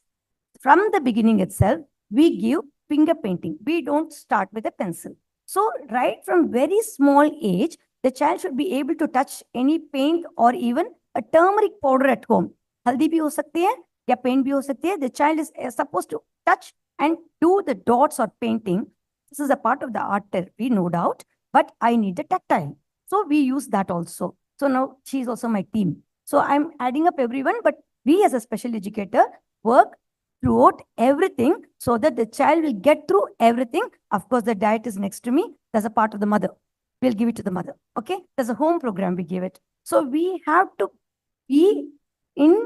From the beginning itself, we give finger painting. We don't start with a pencil. So right from very small age, the child should be able to touch any paint or even a turmeric powder at home. Haldi bhi ho sakti hai, ya paint bhi ho sakti hai. The child is supposed to touch and do the dots or painting. This is a part of the art therapy, no doubt, but I need the tactile. So we use that also. So now she is also my team. So I'm adding up everyone, but we as a special educator work throughout everything so that the child will get through everything. Of course, the diet is next to me. That's a part of the mother. We'll give it to the mother. Okay. There's a home program we give it. So we have to be in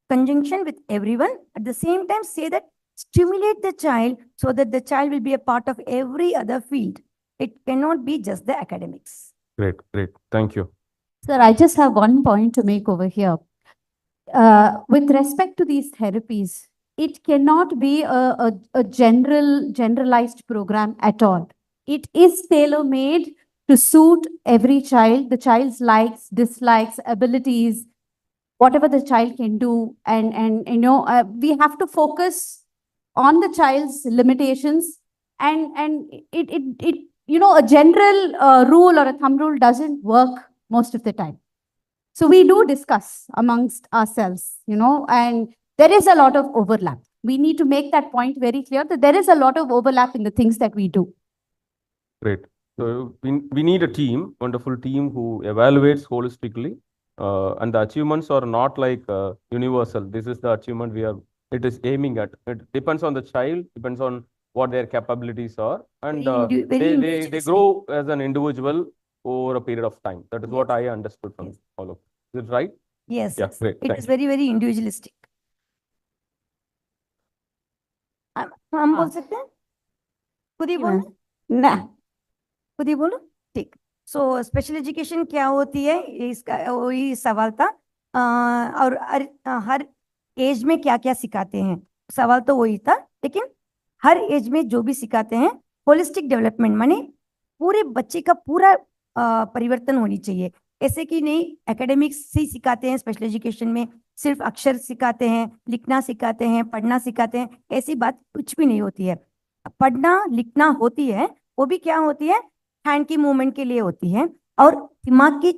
conjunction with everyone. At the same time, say that stimulate the child so that the child will be a part of every other field. It cannot be just the academics. Great, great. Thank you. Sir, I just have one point to make over here. With respect to these therapies, it cannot be a generalized program at all. It is tailor-made to suit every child, the child's likes, dislikes, abilities, whatever the child can do. And you know, we have to focus on the child's limitations, and it you know, a general rule or a thumb rule doesn't work most of the time. So we do discuss amongst ourselves, you know, and there is a lot of overlap. We need to make that point very clear that there is a lot of overlap in the things that we do. Great. So we need a team, wonderful team who evaluates holistically, and the achievements are not like universal. This is the achievement it is aiming at. It depends on the child, depends on what their capabilities are, and they grow as an individual over a period of time. That is what I understood from all of. Is it right? Yes. Yeah, great. It is very, very individualistic. हम बोल सकते हैं? खुद ही बोलो ना, खुद ही बोलो, ठीक. सो स्पेशल एजुकेशन क्या होती है, इसका वही सवाल था. और हर एज में क्या क्या सिखाते हैं, सवाल तो वही था. लेकिन हर एज में जो भी सिखाते हैं, होलिस्टिक डेवलपमेंट माने पूरे बच्चे का पूरा परिवर्तन होनी चाहिए. ऐसे कि नहीं एकेडमिक्स से ही सिखाते हैं, स्पेशल एजुकेशन में सिर्फ अक्षर सिखाते हैं, लिखना सिखाते हैं, पढ़ना सिखाते हैं, ऐसी बात कुछ भी नहीं होती है. पढ़ना लिखना होती है, वो भी क्या होती है, हैंड की मूवमेंट के लिए होती है और दिमाग की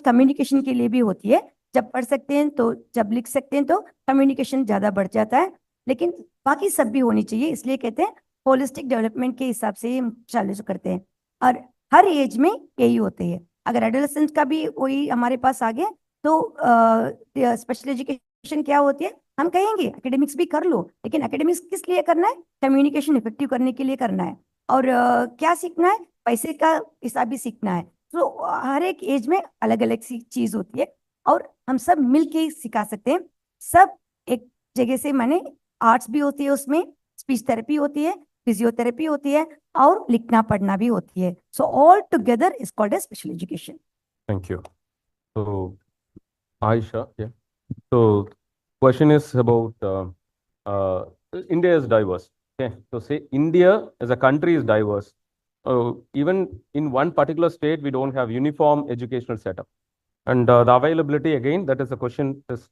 कम्युनिकेशन के लिए भी होती है. जब पढ़ सकते हैं तो, जब लिख सकते हैं तो कम्युनिकेशन ज्यादा बढ़ जाता है. लेकिन बाकी सब भी होनी चाहिए, इसलिए कहते हैं होलिस्टिक डेवलपमेंट के हिसाब से हम चालू करते हैं. और हर एज में यही होते हैं. अगर एडोलेसेंस का भी वही हमारे पास आ गया तो स्पेशल एजुकेशन क्या होती है, हम कहेंगे एकेडमिक्स भी कर लो, लेकिन एकेडमिक्स किस लिए करना है, कम्युनिकेशन इफेक्टिव करने के लिए करना है. और क्या सीखना है, पैसे का हिसाब भी सीखना है. तो हर एक एज में अलग अलग सी चीज होती है और हम सब मिलके ही सिखा सकते हैं. सब एक जगह से, माने आर्ट्स भी होती है, उसमें स्पीच थेरेपी होती है, फिजियोथेरेपी होती है और लिखना पढ़ना भी होती है. So all together is called as special education. Thank you. So, Aisha, yeah. So, question is about India is diverse. Okay. So, say India as a country is diverse. Even in one particular state, we don't have uniform educational setup. And the availability, again, that is a question is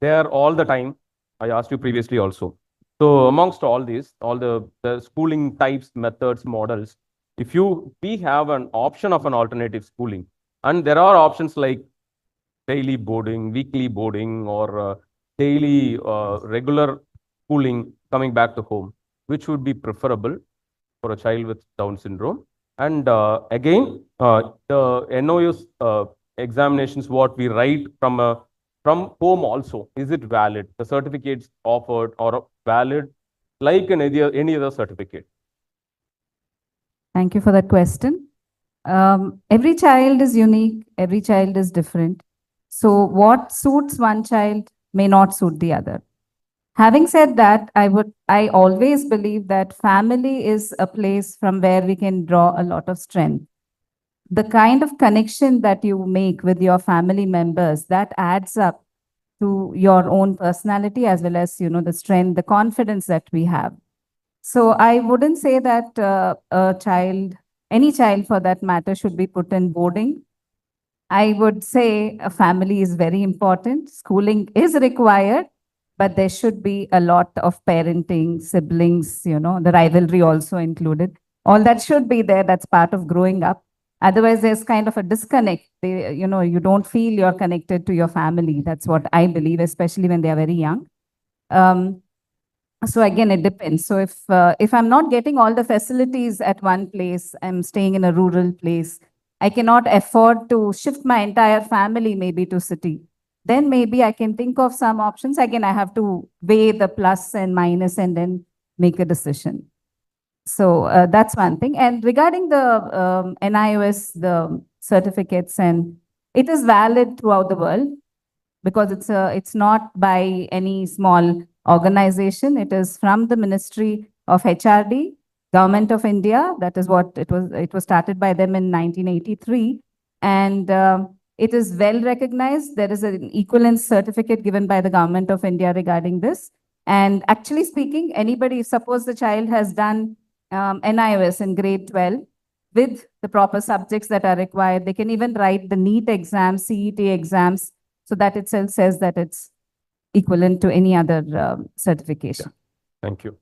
there all the time. I asked you previously also. So amongst all these, all the schooling types, methods, models, if we have an option of an alternative schooling, and there are options like daily boarding, weekly boarding, or daily regular schooling coming back to home, which would be preferable for a child with Down syndrome? And again, the NOU's examinations, what we write from home also, is it valid? The certificates offered or valid like any other certificate? Thank you for that question. Every child is unique. Every child is different. So what suits one child may not suit the other. Having said that, I always believe that family is a place from where we can draw a lot of strength. The kind of connection that you make with your family members, that adds up to your own personality as well as, you know, the strength, the confidence that we have. So I wouldn't say that a child, any child for that matter, should be put in boarding. I would say a family is very important. Schooling is required, but there should be a lot of parenting, siblings, you know, the rivalry also included. All that should be there. That's part of growing up. Otherwise, there's kind of a disconnect. You know, you don't feel you're connected to your family. That's what I believe, especially when they are very young. So again, it depends. So if I'm not getting all the facilities at one place, I'm staying in a rural place, I cannot afford to shift my entire family maybe to city. then maybe I can think of some options. Again, I have to weigh the plus and minus and then make a decision. So that's one thing. And regarding the NIOS, the certificates, and it is valid throughout the world because it's not by any small organization. It is from the Ministry of HRD, Government of India. That is what it was. It was started by them in 1983, and it is well recognized. There is an equivalence certificate given by the Government of India regarding this. And actually speaking, anybody, suppose the child has done NIOS in grade 12 with the proper subjects that are required, they can even write the NEET exams, CET exams. So that itself says that it's equivalent to any other certification. Thank you.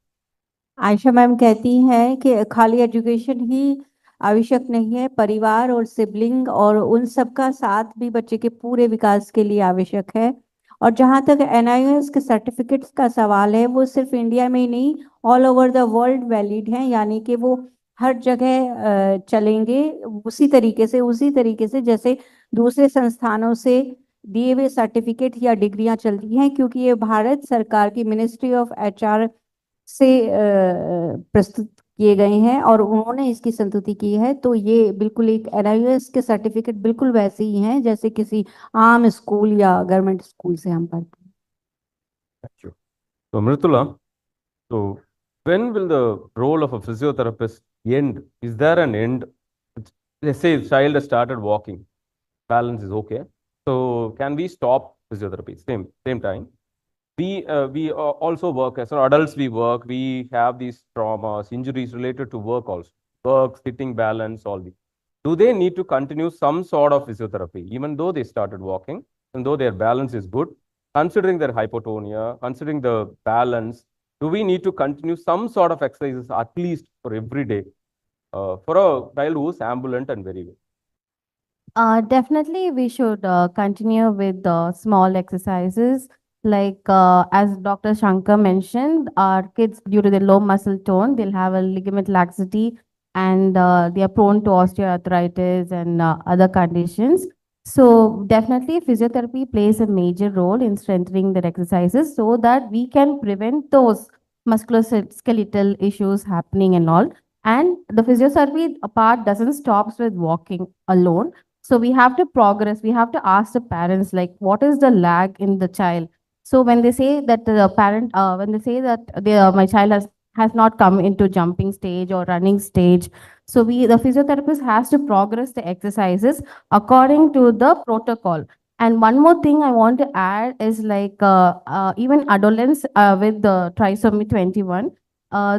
Ayesha ma'am कहती हैं कि खाली education ही आवश्यक नहीं है, परिवार और sibling और उन सब का साथ भी बच्चे के पूरे विकास के लिए आवश्यक है। और जहाँ तक NIOS के सर्टिफिकेट्स का सवाल है, वो सिर्फ इंडिया में ही नहीं, all over the world valid हैं, यानी कि वो हर जगह चलेंगे उसी तरीके से जैसे दूसरे संस्थानों से दिए हुए सर्टिफिकेट या डिग्रियां चलती हैं, क्योंकि ये भारत सरकार की मिनिस्ट्री ऑफ HR से प्रस्तुत किए गए हैं और उन्होंने इसकी संस्तुति की है। तो ये बिल्कुल एक NIOS के सर्टिफिकेट बिल्कुल वैसे ही हैं जैसे किसी आम स्कूल या गवर्नमेंट स्कूल से हम पढ़ते हैं। Thank you. So Mritula, so when will the role of a physiotherapist end? Is there an end? Let's say the child has started walking, balance is okay. So can we stop physiotherapy? Same time. We also work as adults. We have these traumas, injuries related to work also. Work, sitting, balance, all these. Do they need to continue some sort of physiotherapy, even though they started walking, and though their balance is good, considering their hypotonia, considering the balance, do we need to continue some sort of exercises at least for every day for a child who is ambulant and very well? Definitely, we should continue with small exercises. Like as Dr. Shankar mentioned, our kids, due to their low muscle tone, they'll have a ligament laxity and they are prone to osteoarthritis and other conditions. So definitely physiotherapy plays a major role in strengthening their exercises so that we can prevent those musculoskeletal issues happening and all. And the physiotherapy part doesn't stop with walking alone. So we have to progress. We have to ask the parents, like, what is the lag in the child? So when they say that the parent, when they say that my child has not come into jumping stage or running stage, so the physiotherapist has to progress the exercises according to the protocol. And one more thing I want to add is like even adolescents with the trisomy 21,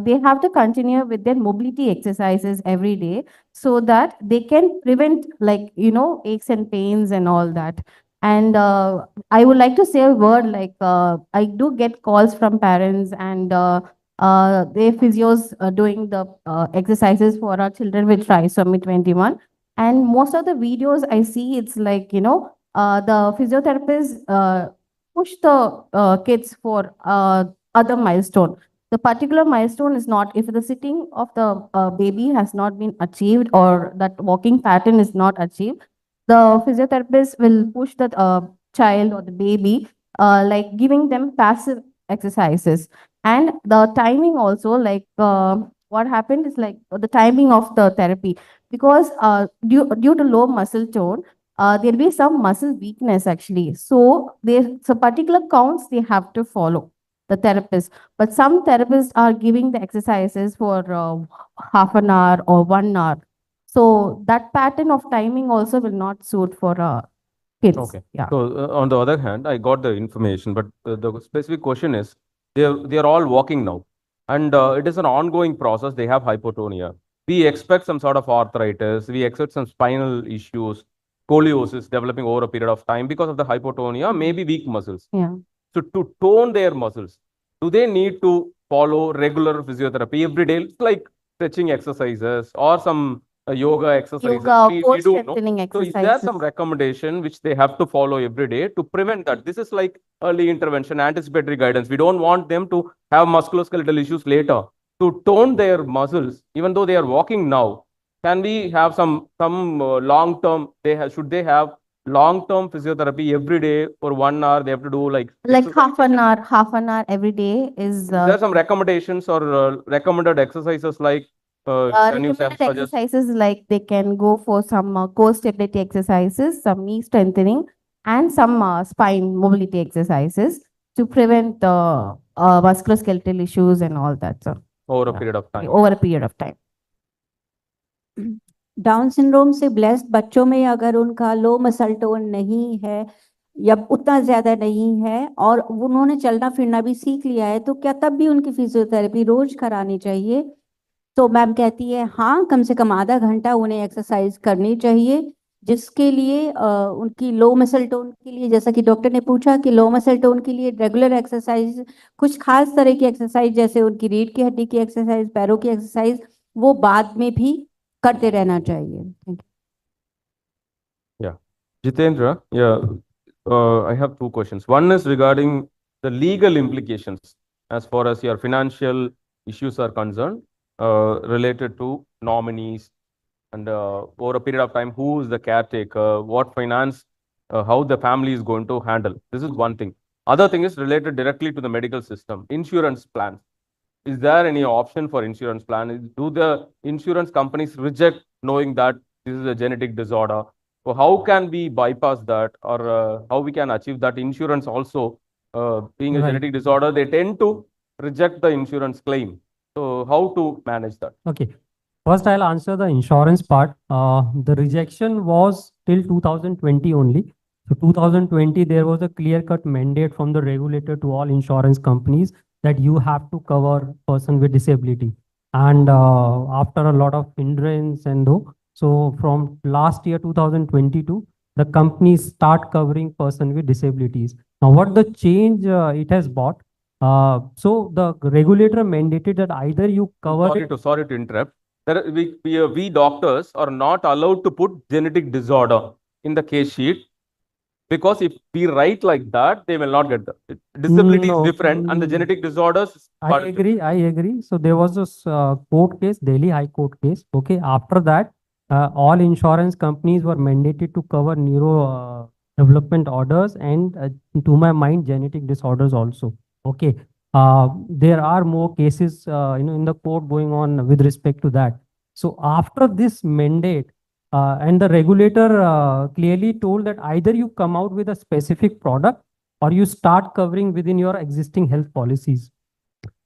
they have to continue with their mobility exercises every day so that they can prevent aches and pains and all that. And I would like to say a word like I do get calls from parents and their physios doing the exercises for our children with trisomy 21. And most of the videos I see, it's like, the physiotherapists push the kids for other milestone. The particular milestone is not, if the sitting of the baby has not been achieved or that walking pattern is not achieved, the physiotherapist will push the child or the baby, like giving them passive exercises. And the timing also, like what happened is like the timing of the therapy, because due to low muscle tone, there'll be some muscle weakness actually. So there's some particular counts they have to follow, the therapist. But some therapists are giving the exercises for half an hour or 1 hour. So that pattern of timing also will not suit for kids. Okay. Yeah. So on the other hand, I got the information, but the specific question is, they are all walking now, and it is an ongoing process. They have hypotonia. We expect some sort of arthritis. We expect some spinal issues, scoliosis developing over a period of time because of the hypotonia, maybe weak muscles. Yeah. So to tone their muscles, do they need to follow regular physiotherapy every day? It's like stretching exercises or some yoga exercises. Yoga, we core don't know. strengthening So is there exercises. some recommendation which they have to follow every day to prevent that? This is like early intervention, anticipatory guidance. We don't want them to have musculoskeletal issues later. To tone their muscles, even though they are walking now, can we have some long term? Should they have long-term physiotherapy every day for 1 hour, they have to do like Half an hour every day is there are some recommendations or recommended exercises like can you recommended suggest? exercises like they can go for some core stability exercises, some knee strengthening, and some spine mobility exercises to prevent the musculoskeletal issues and all that. So Over a period of time. over a period of time. Down syndrome से blessed बच्चों में अगर उनका लो muscle tone नहीं है या उतना ज्यादा नहीं है और उन्होंने चलना फिरना भी सीख लिया है तो क्या तब भी उनकी फिजियोथेरेपी रोज करानी चाहिए? तो मैम कहती है हाँ, कम से कम आधा घंटा उन्हें एक्सरसाइज करनी चाहिए जिसके लिए उनकी लो मसल टोन के लिए, जैसा कि डॉक्टर ने पूछा कि लो मसल टोन के लिए रेगुलर एक्सरसाइज, कुछ खास तरह की एक्सरसाइज जैसे उनकी रीढ़ की हड्डी की एक्सरसाइज, पैरों की एक्सरसाइज, वो बाद में भी करते रहना चाहिए. Thank you. Yeah. Jitendra, yeah, I have two questions. One is regarding the legal implications as far as your financial issues are concerned, related to nominees and over a period of time, who is the caretaker, what finance, how the family is going to handle. This is one thing. Other thing is related directly to the medical system, insurance plans. Is there any option for insurance plan? Do the insurance companies reject knowing that this is a genetic disorder? So how can we bypass that, or how we can achieve that insurance also, being a Right. genetic disorder, they tend to reject the insurance claim. So how to manage that? Okay. First, I'll answer the insurance part. The rejection was till 2020 only. So 2020, there was a clear-cut mandate from the regulator to all insurance companies that you have to cover person with disability. And after a lot of hindrance and so from last year 2022, the companies start covering person with disabilities. Now, what the change it has brought? So the regulator mandated that either you cover Sorry to interrupt. We doctors are not allowed to put genetic disorder in the case sheet, because if we write like that, they will not get the disability is different and the genetic disorders. I agree. So there was this court case, Delhi High Court case. Okay, after that, all insurance companies were mandated to cover neuro development orders and, to my mind, genetic disorders also. Okay, there are more cases, in the court going on with respect to that. So after this mandate, and the regulator clearly told that either you come out with a specific product or you start covering within your existing health policies.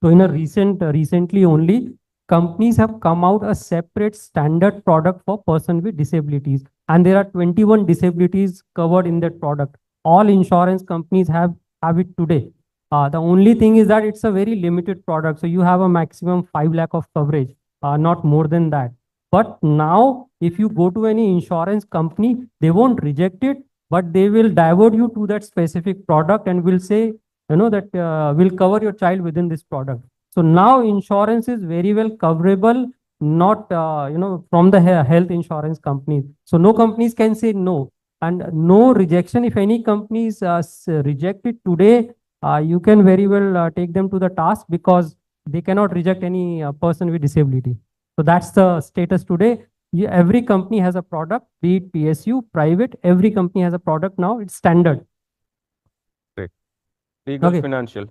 So in a recently only, companies have come out a separate standard product for person with disabilities, and there are 21 disabilities covered in that product. All insurance companies have it today. The only thing is that it's a very limited product, so you have a maximum 5 lakh of coverage, not more than that. But now, if you go to any insurance company, they won't reject it, but they will divert you to that specific product and will say, that will cover your child within this product. So now insurance is very well coverable, not, from the health insurance companies. So no companies can say no, and no rejection. If any companies reject it today, you can very well take them to the task, because they cannot reject any person with disability. So that's the status today. Every company has a product, be it PSU, private, every company has a product now. It's standard. Legal, Okay. financial,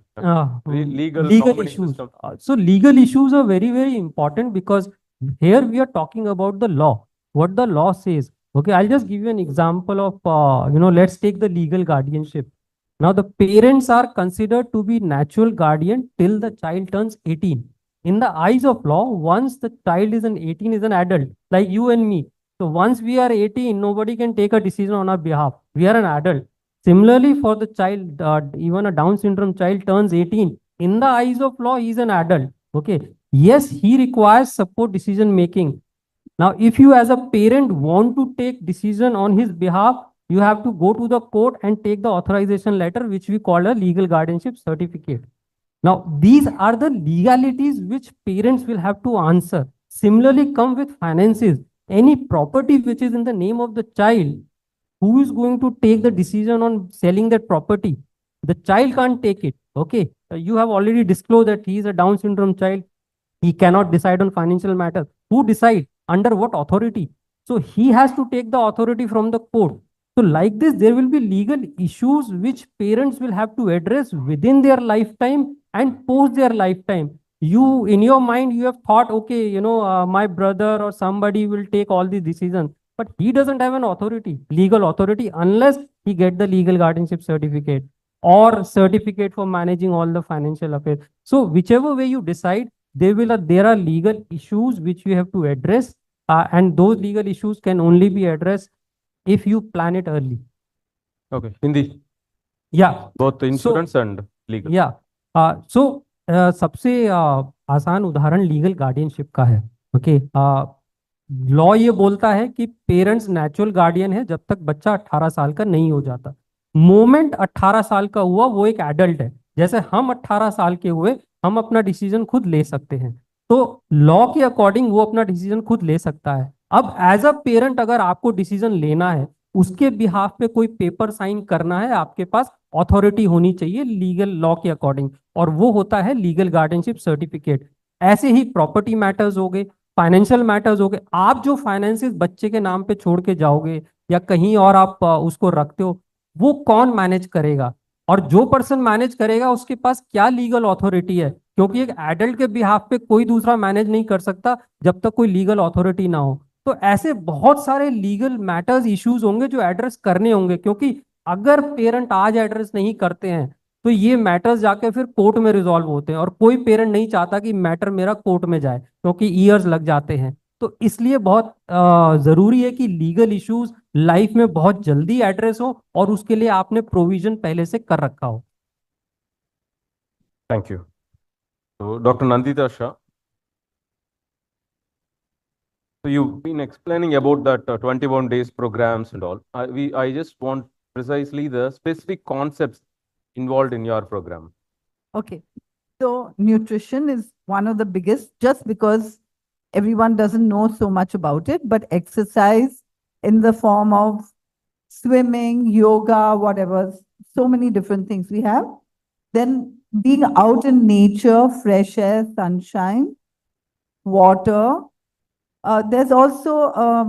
legal issues. system. So legal issues are very, very important, because here we are talking about the law, what the law says. Okay, I'll just give you an example of, let's take the legal guardianship. Now, the parents are considered to be natural guardian till the child turns 18. In the eyes of law, once the child is 18, is an adult, like you and me. So once we are 18, nobody can take a decision on our behalf. We are an adult. Similarly, for the child, even a Down syndrome child turns 18. In the eyes of law, he is an adult. Okay. Yes, he requires support decision making. Now, if you as a parent want to take decision on his behalf, you have to go to the court and take the authorization letter, which we call a legal guardianship certificate. Now, these are the legalities which parents will have to answer. Similarly, come with finances. Any property which is in the name of the child, who is going to take the decision on selling that property? The child can't take it. Okay. You have already disclosed that he is a Down syndrome child. He cannot decide on financial matters. Who decides? Under what authority? So he has to take the authority from the court. So like this, there will be legal issues which parents will have to address within their lifetime and post their lifetime. You, in your mind, you have thought, okay, my brother or somebody will take all the decisions, but he doesn't have an authority, legal authority, unless he get the legal guardianship certificate or certificate for managing all the financial affairs. So whichever way you decide, there are legal issues which you have to address, and those legal issues can only be addressed if you plan it early. Okay, Hindi, Yeah. both insurance and legal. Yeah. So सबसे आसान उदाहरण legal guardianship का है. Okay. Law ये बोलता है कि parents natural guardian है जब तक बच्चा 18 साल का नहीं हो जाता. मोमेंट 18 साल का हुआ वो एक एडल्ट है. जैसे हम 18 साल के हुए, हम अपना डिसीजन खुद ले सकते हैं. तो लॉ के अकॉर्डिंग वो अपना डिसीजन खुद ले सकता है. अब एज अ पेरेंट अगर आपको डिसीजन लेना है, उसके बिहाफ पे कोई पेपर साइन करना है, आपके पास अथॉरिटी होनी चाहिए लीगल लॉ के अकॉर्डिंग, और वो होता है लीगल गार्डियनशिप सर्टिफिकेट. ऐसे ही प्रॉपर्टी मैटर्स हो गए, फाइनेंशियल मैटर्स हो गए. आप जो फाइनेंसेस बच्चे के नाम पे छोड़ के जाओगे या कहीं और आप उसको रखते हो, वो कौन मैनेज करेगा, और जो पर्सन मैनेज करेगा उसके पास क्या लीगल अथॉरिटी है, क्योंकि एक एडल्ट के बिहाफ पे कोई दूसरा मैनेज नहीं कर सकता जब तक कोई लीगल अथॉरिटी ना हो. तो ऐसे बहुत सारे लीगल मैटर्स इश्यूज होंगे जो एड्रेस करने होंगे, क्योंकि अगर पेरेंट आज एड्रेस नहीं करते हैं तो ये मैटर्स जाके फिर कोर्ट में रिजॉल्व होते हैं, और कोई पेरेंट नहीं चाहता कि मैटर मेरा कोर्ट में जाए, क्योंकि ईयर्स लग जाते हैं. तो इसलिए बहुत जरूरी है कि लीगल इश्यूज लाइफ में बहुत जल्दी एड्रेस हो, और उसके लिए आपने प्रोविजन पहले से कर रखा हो. Thank you. So, Dr. Nandita Shah. So you've been explaining about that 21 days programs and all. I just want precisely the specific concepts involved in your program. Okay. So nutrition is one of the biggest, just because everyone doesn't know so much about it, but exercise in the form of swimming, yoga, whatever, so many different things we have. Then being out in nature, fresh air, sunshine, water. There's also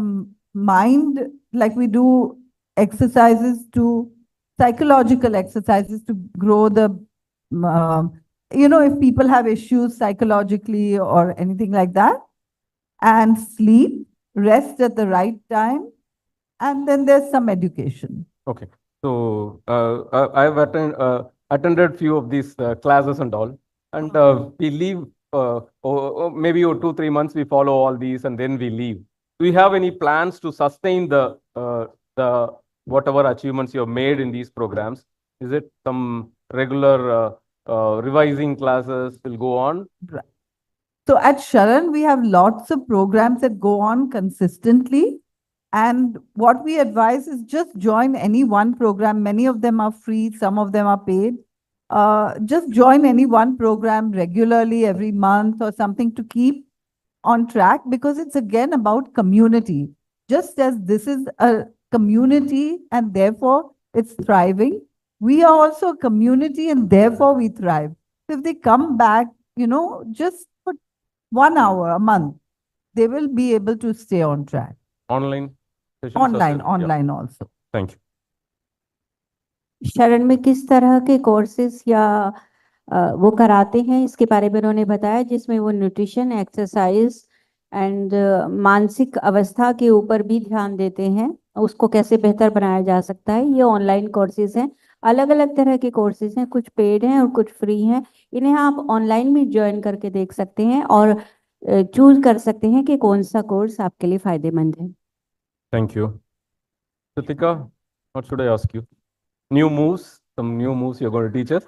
mind, like we do exercises to, psychological exercises to grow the, if people have issues psychologically or anything like that. And sleep, rest at the right time. And then there's some education. Okay. So I've attended few of these classes and all, and we leave maybe 2-3 months we follow all these and then we leave. Do you have any plans to sustain the whatever achievements you have made in these programs? Is it some regular revising classes will go on? Right. So at Sharan, we have lots of programs that go on consistently. And what we advise is just join any one program. Many of them are free, some of them are paid. Just join any one program regularly every month or something to keep on track, because it's again about community. Just as this is a community and therefore it's thriving, we are also a community and therefore we thrive. So if they come back, just for 1 hour a month, they will be able to stay on track. Online sessions? Online also. Thank you. शरण में किस तरह के courses या वो कराते हैं, इसके बारे में उन्होंने बताया, जिसमें वो न्यूट्रिशन, एक्सरसाइज एंड मानसिक अवस्था के ऊपर भी ध्यान देते हैं, उसको कैसे बेहतर बनाया जा सकता है. ये ऑनलाइन कोर्सेज हैं, अलग अलग तरह के कोर्सेज हैं, कुछ पेड हैं और कुछ फ्री हैं. इन्हें आप ऑनलाइन भी ज्वाइन करके देख सकते हैं और चूज कर सकते हैं कि कौन सा कोर्स आपके लिए फायदेमंद है. Thank you. Ritika, what should I ask you? New moves, some new moves you're going to teach us?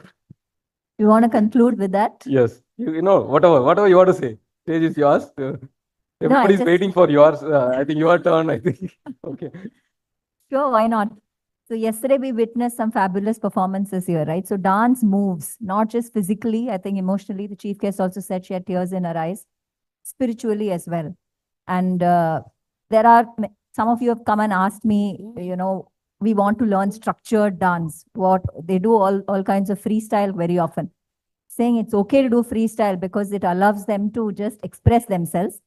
You want to conclude with that? Yes. Whatever you want to say. Stage is yours. Everybody's waiting for yours. I think your turn, I think. Okay. Sure, why not? So yesterday we witnessed some fabulous performances here, right? So dance moves, not just physically, I think emotionally. The chief guest also said she had tears in her eyes, spiritually as well. And there are, some of you have come and asked me, we want to learn structured dance. What they do all kinds of freestyle very often, saying it's okay to do freestyle because it allows them to just express themselves.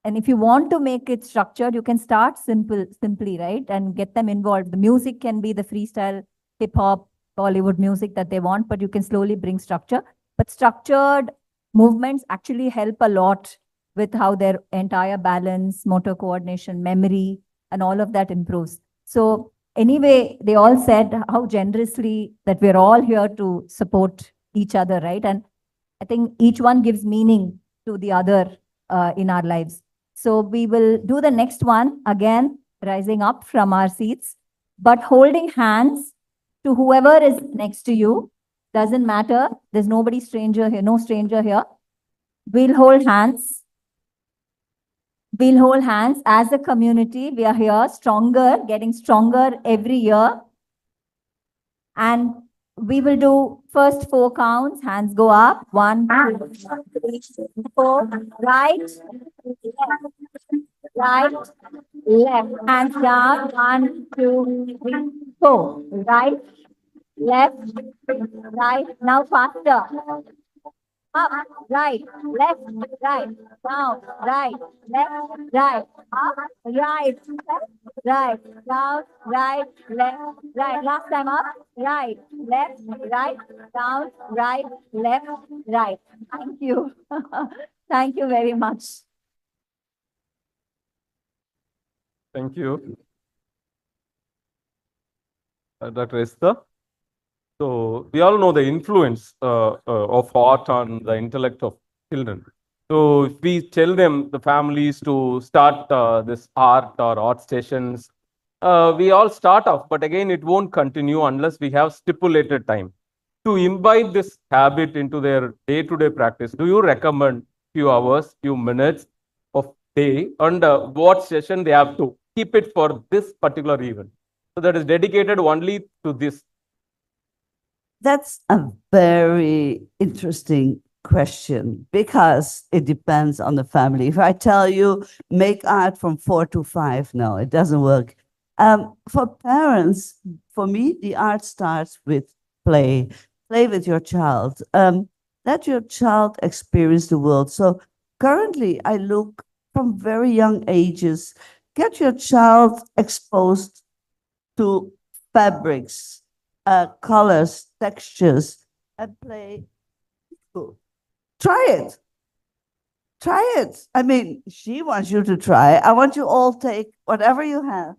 And if you want to make it structured, you can start simply, right? And get them involved. The music can be the freestyle, hip hop, Bollywood music that they want, but you can slowly bring structure. But structured movements actually help a lot with how their entire balance, motor coordination, memory, and all of that improves. So anyway, they all said how generously that we're all here to support each other, right? And I think each one gives meaning to the other in our lives. So we will do the next one again, rising up from our seats, but holding hands to whoever is next to you. Doesn't matter. There's nobody stranger here, no stranger here. We'll hold hands. We'll hold hands as a community. We are here stronger, getting stronger every year. And we will do first 4 counts. Hands go up. 1, 2, 3, 4. Right, right, left. Hands down. 1, 2, 3, 4. Right, left, right. Now faster. Up, right, left, right, down, right, left, right, up, right, left, right, down, right, left, right. Last time up, right, left, right, down, right, left, right. Thank you. Thank you very much. Thank you, Dr. Esther. So we all know the influence of art on the intellect of children. So if we tell them, the families, to start this art or art stations, we all start off, but again, it won't continue unless we have stipulated time. To imbibe this habit into their day-to-day practice, do you recommend few hours, few minutes of day, and what session they have to keep it for this particular event? So that is dedicated only to this. That's a very interesting question because it depends on the family. If I tell you make art from 4 to 5, no, it doesn't work. For parents, for me, the art starts with play. Play with your child. Let your child experience the world. So currently, I look from very young ages, get your child exposed to fabrics, colors, textures, and play. Try it. Try it. I mean, she wants you to try. I want you all take whatever you have.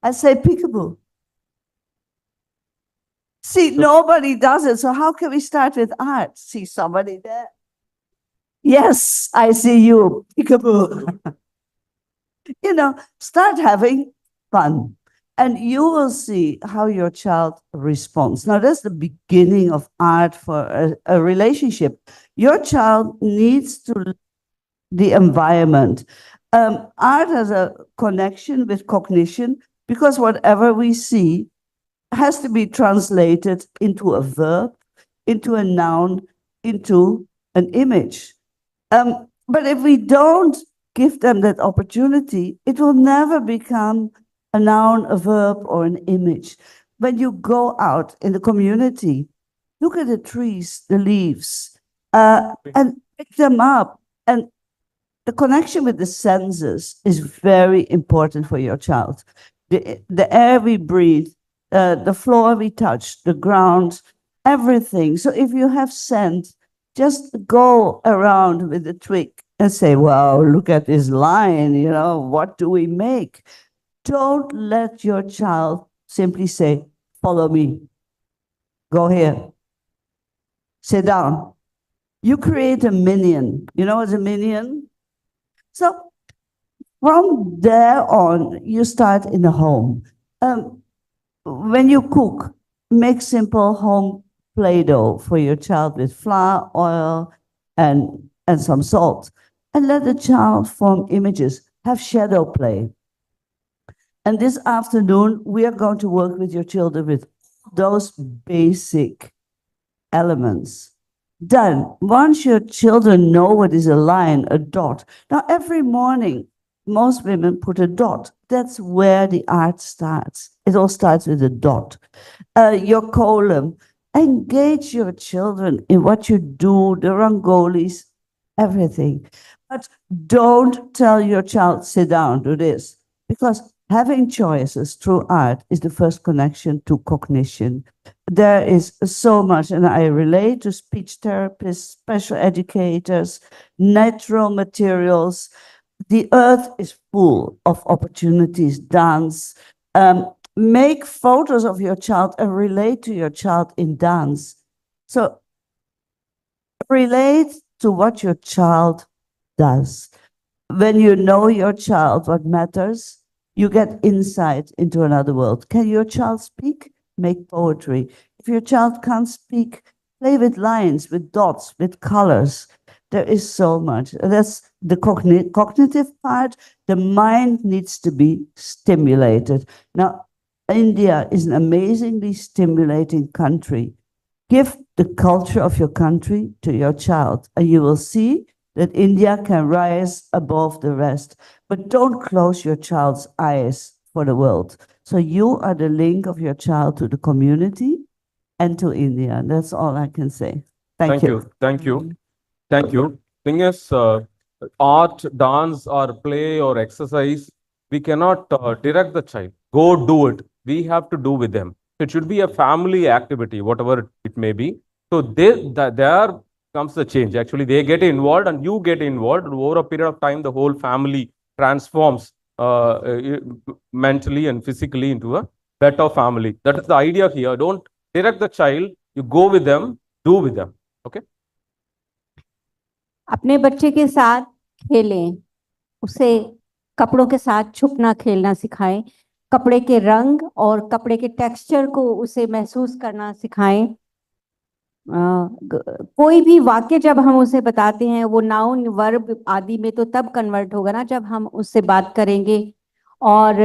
I say peekaboo. See, nobody does it. So how can we start with art? See somebody there? Yes, I see you. Peekaboo. You know, start having fun. And you will see how your child responds. Now, that's the beginning of art for a relationship. Your child needs to the environment. Art has a connection with cognition because whatever we see has to be translated into a verb, into a noun, into an image. But if we don't give them that opportunity, it will never become a noun, a verb, or an image. When you go out in the community, look at the trees, the leaves, and pick them up. And the connection with the senses is very important for your child. The air we breathe, the floor we touch, the ground, everything. So if you have scent, just go around with the twig and say, wow, look at this line, you know, what do we make? Don't let your child simply say, follow me. Go here. Sit down. You create a minion. You know what's a minion? So from there on, you start in the home. When you cook, make simple home Play-Doh for your child with flour, oil, and some salt. And let the child form images. Have shadow play. And this afternoon, we are going to work with your children with those basic elements. Then, once your children know what is a line, a dot. Now, every morning, most women put a dot. That's where the art starts. It all starts with a dot. Your column. Engage your children in what you do, the rangolis, everything. But don't tell your child, sit down, do this. Because having choices through art is the first connection to cognition. There is so much, and I relate to speech therapists, special educators, natural materials. The earth is full of opportunities, dance. Make photos of your child and relate to your child in dance. So relate to what your child does. When you know your child, what matters, you get insight into another world. Can your child speak? Make poetry. If your child can't speak, play with lines, with dots, with colors. There is so much. That's the cognitive part. The mind needs to be stimulated. Now, India is an amazingly stimulating country. Give the culture of your country to your child, and you will see that India can rise above the rest. But don't close your child's eyes for the world. So you are the link of your child to the community and to India. And that's all I can say. Thank you. Thank you. Thank you. Thing is, art, dance, or play or exercise, we cannot direct the child. Go do it. We have to do with them. It should be a family activity, whatever it may be. So there comes the change. Actually, they get involved and you get involved. Over a period of time, the whole family transforms mentally and physically into a better family. That is the idea here. Don't direct the child. You go with them, do with them. Okay. अपने बच्चे के साथ खेलें, उसे कपड़ों के साथ छुपना खेलना सिखाएं, कपड़े के रंग और कपड़े के टेक्सचर को उसे महसूस करना सिखाएं। कोई भी वाक्य जब हम उसे बताते हैं वो नाउन वर्ब आदि में तो तब कन्वर्ट होगा ना जब हम उससे बात करेंगे। और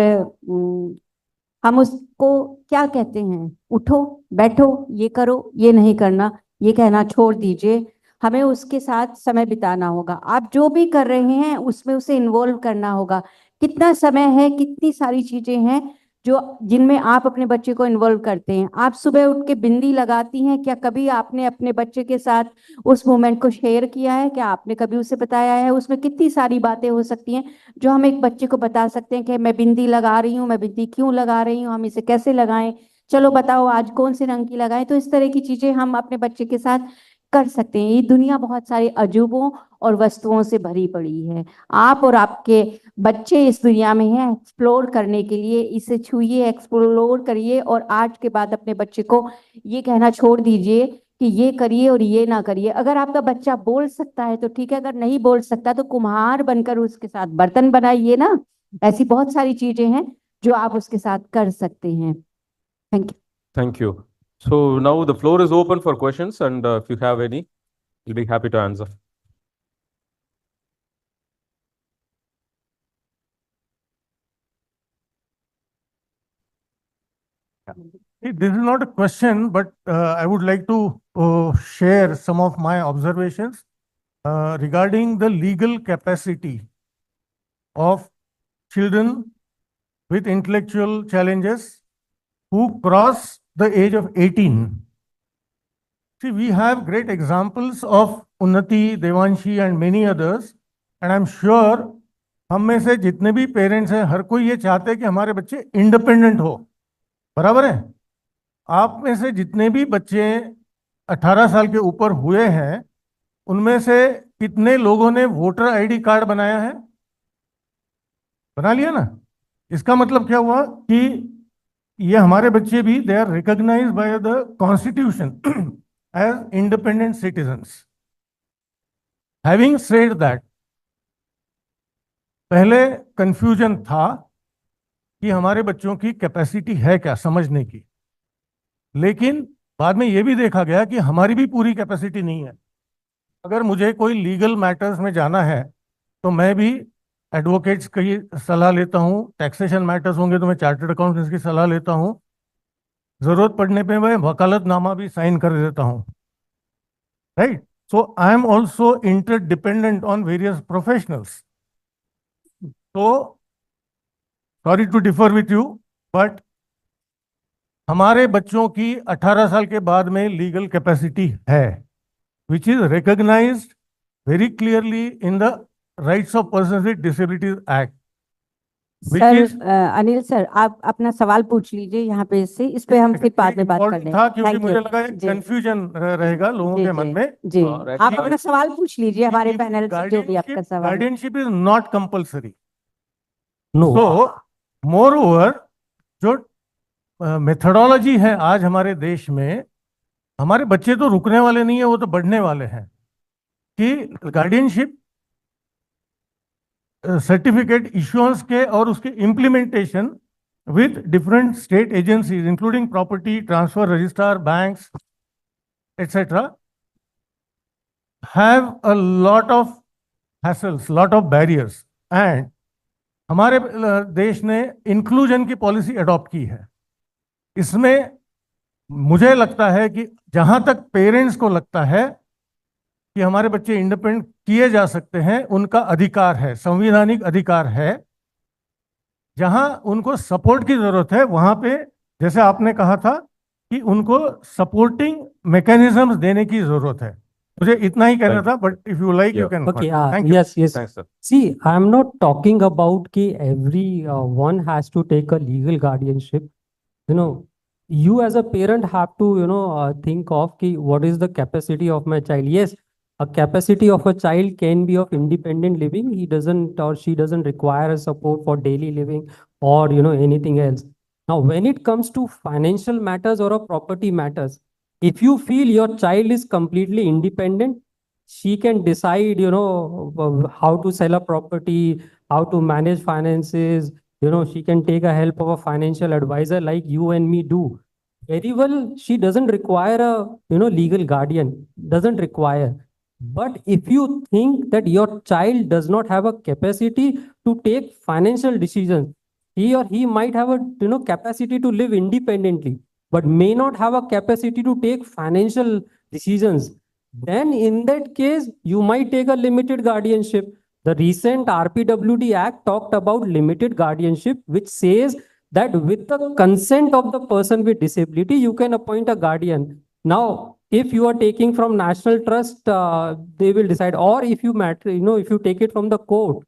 हम उसको क्या कहते हैं, उठो बैठो ये करो ये नहीं करना, ये कहना छोड़ दीजिए। हमें उसके साथ समय बिताना होगा। आप जो भी कर रहे हैं उसमें उसे इन्वॉल्व करना होगा। कितना समय है, कितनी सारी चीजें हैं जो जिनमें आप अपने बच्चे को इन्वॉल्व करते हैं। आप सुबह उठ के बिंदी लगाती हैं, क्या कभी आपने अपने बच्चे के साथ उस मोमेंट को शेयर किया है? क्या आपने कभी उसे बताया है? उसमें कितनी सारी बातें हो सकती हैं जो हम एक बच्चे को बता सकते हैं कि मैं बिंदी लगा रही हूँ, मैं बिंदी क्यों लगा रही हूँ, हम इसे कैसे लगाएं, चलो बताओ आज कौन से रंग की लगाएं। तो इस तरह की चीजें हम अपने बच्चे के साथ कर सकते हैं। ये दुनिया बहुत सारे अजूबों और वस्तुओं से भरी पड़ी है। आप और आपके बच्चे इस दुनिया में हैं एक्सप्लोर करने के लिए। इसे छूइए, एक्सप्लोर करिए और आज के बाद अपने बच्चे को ये कहना छोड़ दीजिए कि ये करिए और ये ना करिए। अगर आपका बच्चा बोल सकता है तो ठीक है, अगर नहीं बोल सकता तो कुम्हार बनकर उसके साथ बर्तन बनाइए ना। ऐसी बहुत सारी चीजें हैं जो आप उसके साथ कर सकते हैं। Thank you. Thank you. So now the floor is open for questions, and if you have any, we'll be happy to answer. This is not a question, but I would like to share some of my observations regarding the legal capacity of children with intellectual challenges who cross the age of 18. See, we have great examples of Unnati, Devanshi and many others, and I'm sure हम में से जितने भी parents हैं हर कोई ये चाहते हैं कि हमारे बच्चे इंडिपेंडेंट हो। बराबर है? आप में से जितने भी बच्चे 18 साल के ऊपर हुए हैं उनमें से कितने लोगों ने वोटर आईडी कार्ड बनाया है? बना लिया ना? इसका मतलब क्या हुआ कि ये हमारे बच्चे भी they are recognised by the constitution as independent citizens. Having said that, पहले कंफ्यूजन था कि हमारे बच्चों की कैपेसिटी है क्या समझने की, लेकिन बाद में ये भी देखा गया कि हमारी भी पूरी कैपेसिटी नहीं है। अगर मुझे कोई लीगल मैटर्स में जाना है तो मैं भी एडवोकेट्स की सलाह लेता हूँ, टैक्सेशन मैटर्स होंगे तो मैं चार्टर्ड अकाउंटेंट्स की सलाह लेता हूँ, जरूरत पड़ने पे मैं वकालतनामा भी साइन कर देता हूँ, right? So I am also interdependent on various professionals. तो sorry to differ with you, but हमारे बच्चों की 18 साल के बाद में लीगल कैपेसिटी है, which is recognised very clearly in the Rights of Persons with Disabilities Act. Which sir is Anil sir, आप अपना सवाल पूछ लीजिए यहाँ पे, इससे इस पे हम फिर बाद में बात कर important लेंगे। था क्योंकि Thank मुझे you। लगा एक जी कंफ्यूजन रहेगा लोगों जी के मन जी में। जी, आप अपना सवाल पूछ लीजिए हमारे पैनल से, जो भी आपका सवाल है। Guardianship is not compulsory. No. So, moreover, जो मेथडोलॉजी है आज हमारे देश में, हमारे बच्चे तो रुकने वाले नहीं है, वो तो बढ़ने वाले हैं। कि गार्डियनशिप सर्टिफिकेट इश्योरेंस के और उसके implementation with different state agencies including property transfer registrar, banks etc. have a lot of hassles, lot of barriers, and हमारे देश ने इंक्लूजन की पॉलिसी अडॉप्ट की है। इसमें मुझे लगता है कि जहां तक पेरेंट्स को लगता है कि हमारे बच्चे इंडिपेंडेंट किए जा सकते हैं, उनका अधिकार है, संवैधानिक अधिकार है। जहां उनको सपोर्ट की जरूरत है, वहां पे जैसे आपने कहा था कि उनको सपोर्टिंग मैकेनिज्म्स देने की जरूरत है। मुझे इतना ही कहना था, but if you like you can. Okay, thank you. yes, yes. Thanks, sir. See, I'm not talking about ki every one has to take a legal guardianship. You know, you as a parent have to, think of ki what is the capacity of my child. Yes, a capacity of a child can be of independent living. He doesn't or she doesn't require a support for daily living or, anything else. Now, when it comes to financial matters or a property matters, if you feel your child is completely independent, she can decide, how to sell a property, how to manage finances. She can take a help of a financial advisor like you and me do. Very well, she doesn't require a, legal guardian, doesn't require. But if you think that your child does not have a capacity to take financial decisions, he or he might have a, capacity to live independently, but may not have a capacity to take financial decisions, then in that case, you might take a limited guardianship. The recent RPWD Act talked about limited guardianship, which says that with the consent of the person with disability, you can appoint a guardian. Now, if you are taking from National Trust, they will decide, or if you matter, if you take it from the court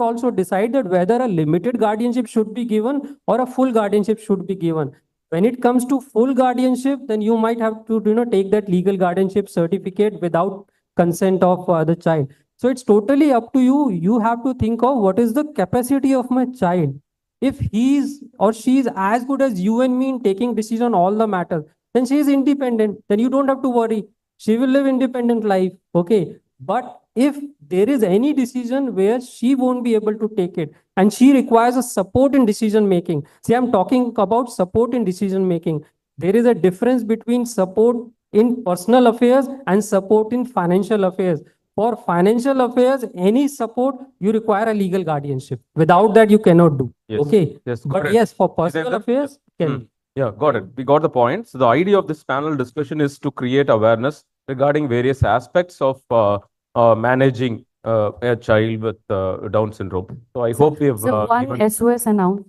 also decided whether a limited guardianship should be given or a full guardianship should be given. When it comes to full guardianship, then you might have to, take that legal guardianship certificate without consent of the child. So it's totally up to you. You have to think of what is the capacity of my child. If he's or she is as good as you and me in taking decision on all the matters, then she is independent. Then you don't have to worry. She will live independent life. Okay. But if there is any decision where she won't be able to take it and she requires a support in decision making, see, I'm talking about support in decision making. There is a difference between support in personal affairs and support in financial affairs. For financial affairs, any support, you require a legal guardianship. Without that, you cannot do. Yes. Okay. Yes. But correct. yes, for personal Jitendra? affairs, can. Yeah, got it. We got the point. So the idea of this panel discussion is to create awareness regarding various aspects of managing a child with Down syndrome. So I hope we have So one given- SOS announced.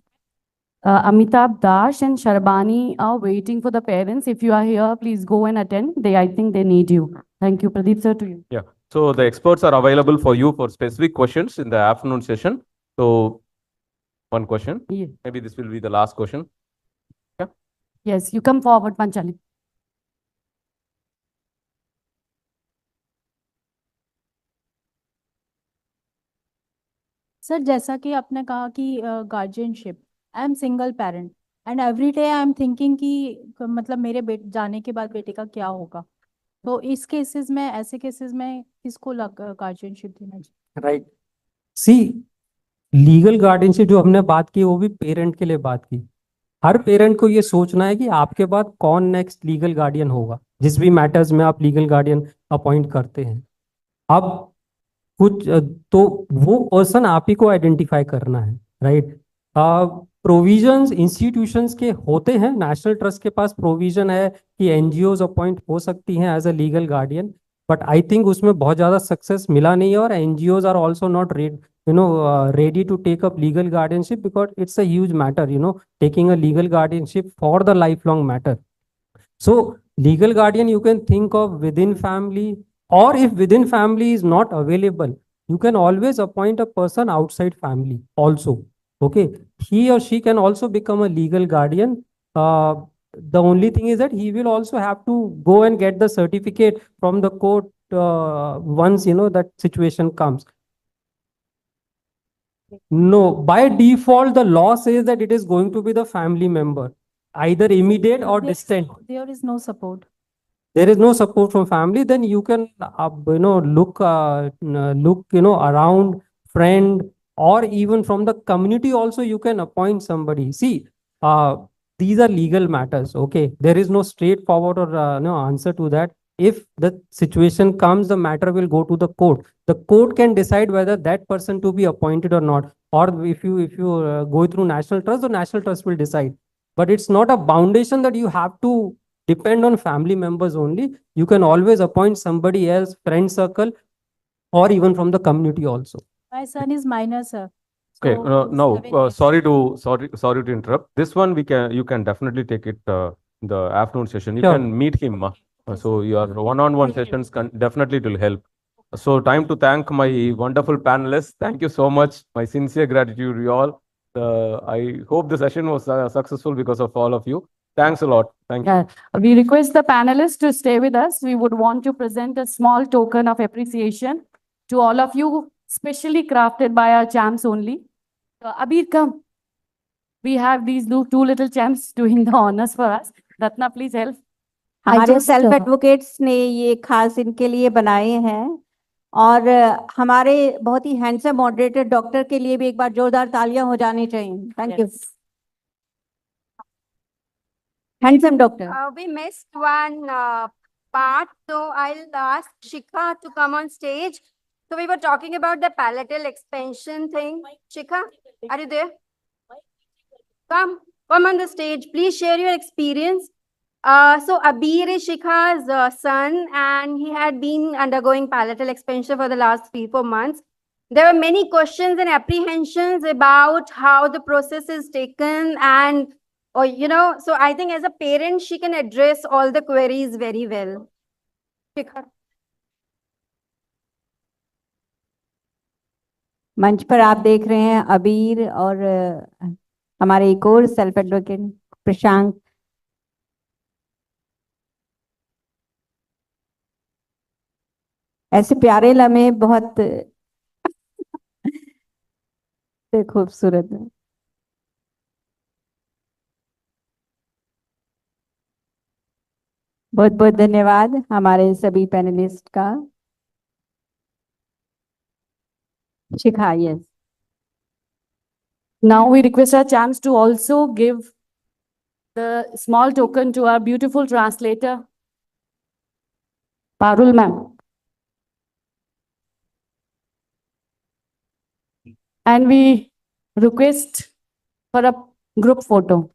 Amitabh Dash and Sharbani are waiting for the parents. If you are here, please go and attend. I think they need you. Thank you. Pradeep sir, to you. Yeah. So the experts are available for you for specific questions in the afternoon session. So one question. Yeah. Maybe this will be the last question. Yes, you come forward, Panchali. Sir, जैसा कि आपने कहा कि guardianship, I am single parent and every day I am thinking कि मतलब मेरे जाने के बाद बेटे का क्या होगा, तो इस केसेस में, ऐसे केसेस में किसको गार्जियनशिप देना चाहिए? राइट। सी, लीगल गार्डियनशिप जो हमने बात की वो भी पेरेंट के लिए बात की। हर पेरेंट को ये सोचना है कि आपके बाद कौन नेक्स्ट लीगल गार्डियन होगा, जिस भी मैटर्स में आप लीगल गार्डियन अपॉइंट करते हैं। अब कुछ तो वो पर्सन आप ही को आइडेंटिफाई करना है, राइट। प्रोविजंस इंस्टीट्यूशंस के होते हैं, नेशनल ट्रस्ट के पास प्रोविजन है कि एनजीओज अपॉइंट हो सकती हैं as a legal guardian, but I think उसमें बहुत ज़्यादा सक्सेस मिला नहीं है और NGOs are also not ready to take up legal guardianship because it's a huge matter, taking a legal guardianship for the lifelong matter. So legal guardian you can think of within family, or if within family is not available, you can always appoint a person outside family also. Okay, he or she can also become a legal guardian. The only thing is that he will also have to go and get the certificate from the court once that situation comes. No, by default, the law says that it is going to be the family member, either immediate or distant. There is no support. There is no support from family, then you can look around, friend, or even from the community also you can appoint somebody. See, these are legal matters. Okay, there is no straightforward or no answer to that. If the situation comes, the matter will go to the court. The court can decide whether that person to be appointed or not, or if you go through national trust, the national trust will decide. But it's not a foundation that you have to depend on family members only. You can always appoint somebody else, friend circle, or even from the community also. My son is minor, sir. Okay, So he's no, 7 years. sorry to interrupt. This one you can definitely take it in the afternoon session. You Sure. can meet him. So your one-on-one sessions definitely it will help. So time to thank my wonderful panelists. Thank you so much. My sincere gratitude, you all. I hope the session was successful because of all of you. Thanks a lot. Thank you. We request the panelists to stay with us. We would want to present a small token of appreciation to all of you, specially crafted by our champs only. Abir, come. We have these two little champs doing the honors for us. Ratna, please help. हमारे self advocates ने ये खास इनके लिए बनाए हैं और हमारे बहुत ही हैंडसम मॉडरेटर डॉक्टर के लिए भी एक बार जोरदार तालियां हो जानी चाहिए. Thank you. Handsome doctor. We missed one part, so I'll ask Shikha to come on stage. So we were talking about the palatal expansion thing. Shikha, are you there? Come on the stage. Please share your experience. So Abir is Shikha's son, and he had been undergoing palatal expansion for the last 3-4 months. There were many questions and apprehensions about how the process is taken and so I think as a parent, she can address all the queries very well. Shikha. मंच पर आप देख रहे हैं अबीर और हमारे एक और सेल्फ एडवोकेट प्रशांत. ऐसे प्यारे लम्हे बहुत खूबसूरत है. बहुत बहुत धन्यवाद हमारे सभी पैनलिस्ट का. शिखा, yes. Now we request our champs to also give the small token to our beautiful translator, Parul ma'am. And we request for a group photo.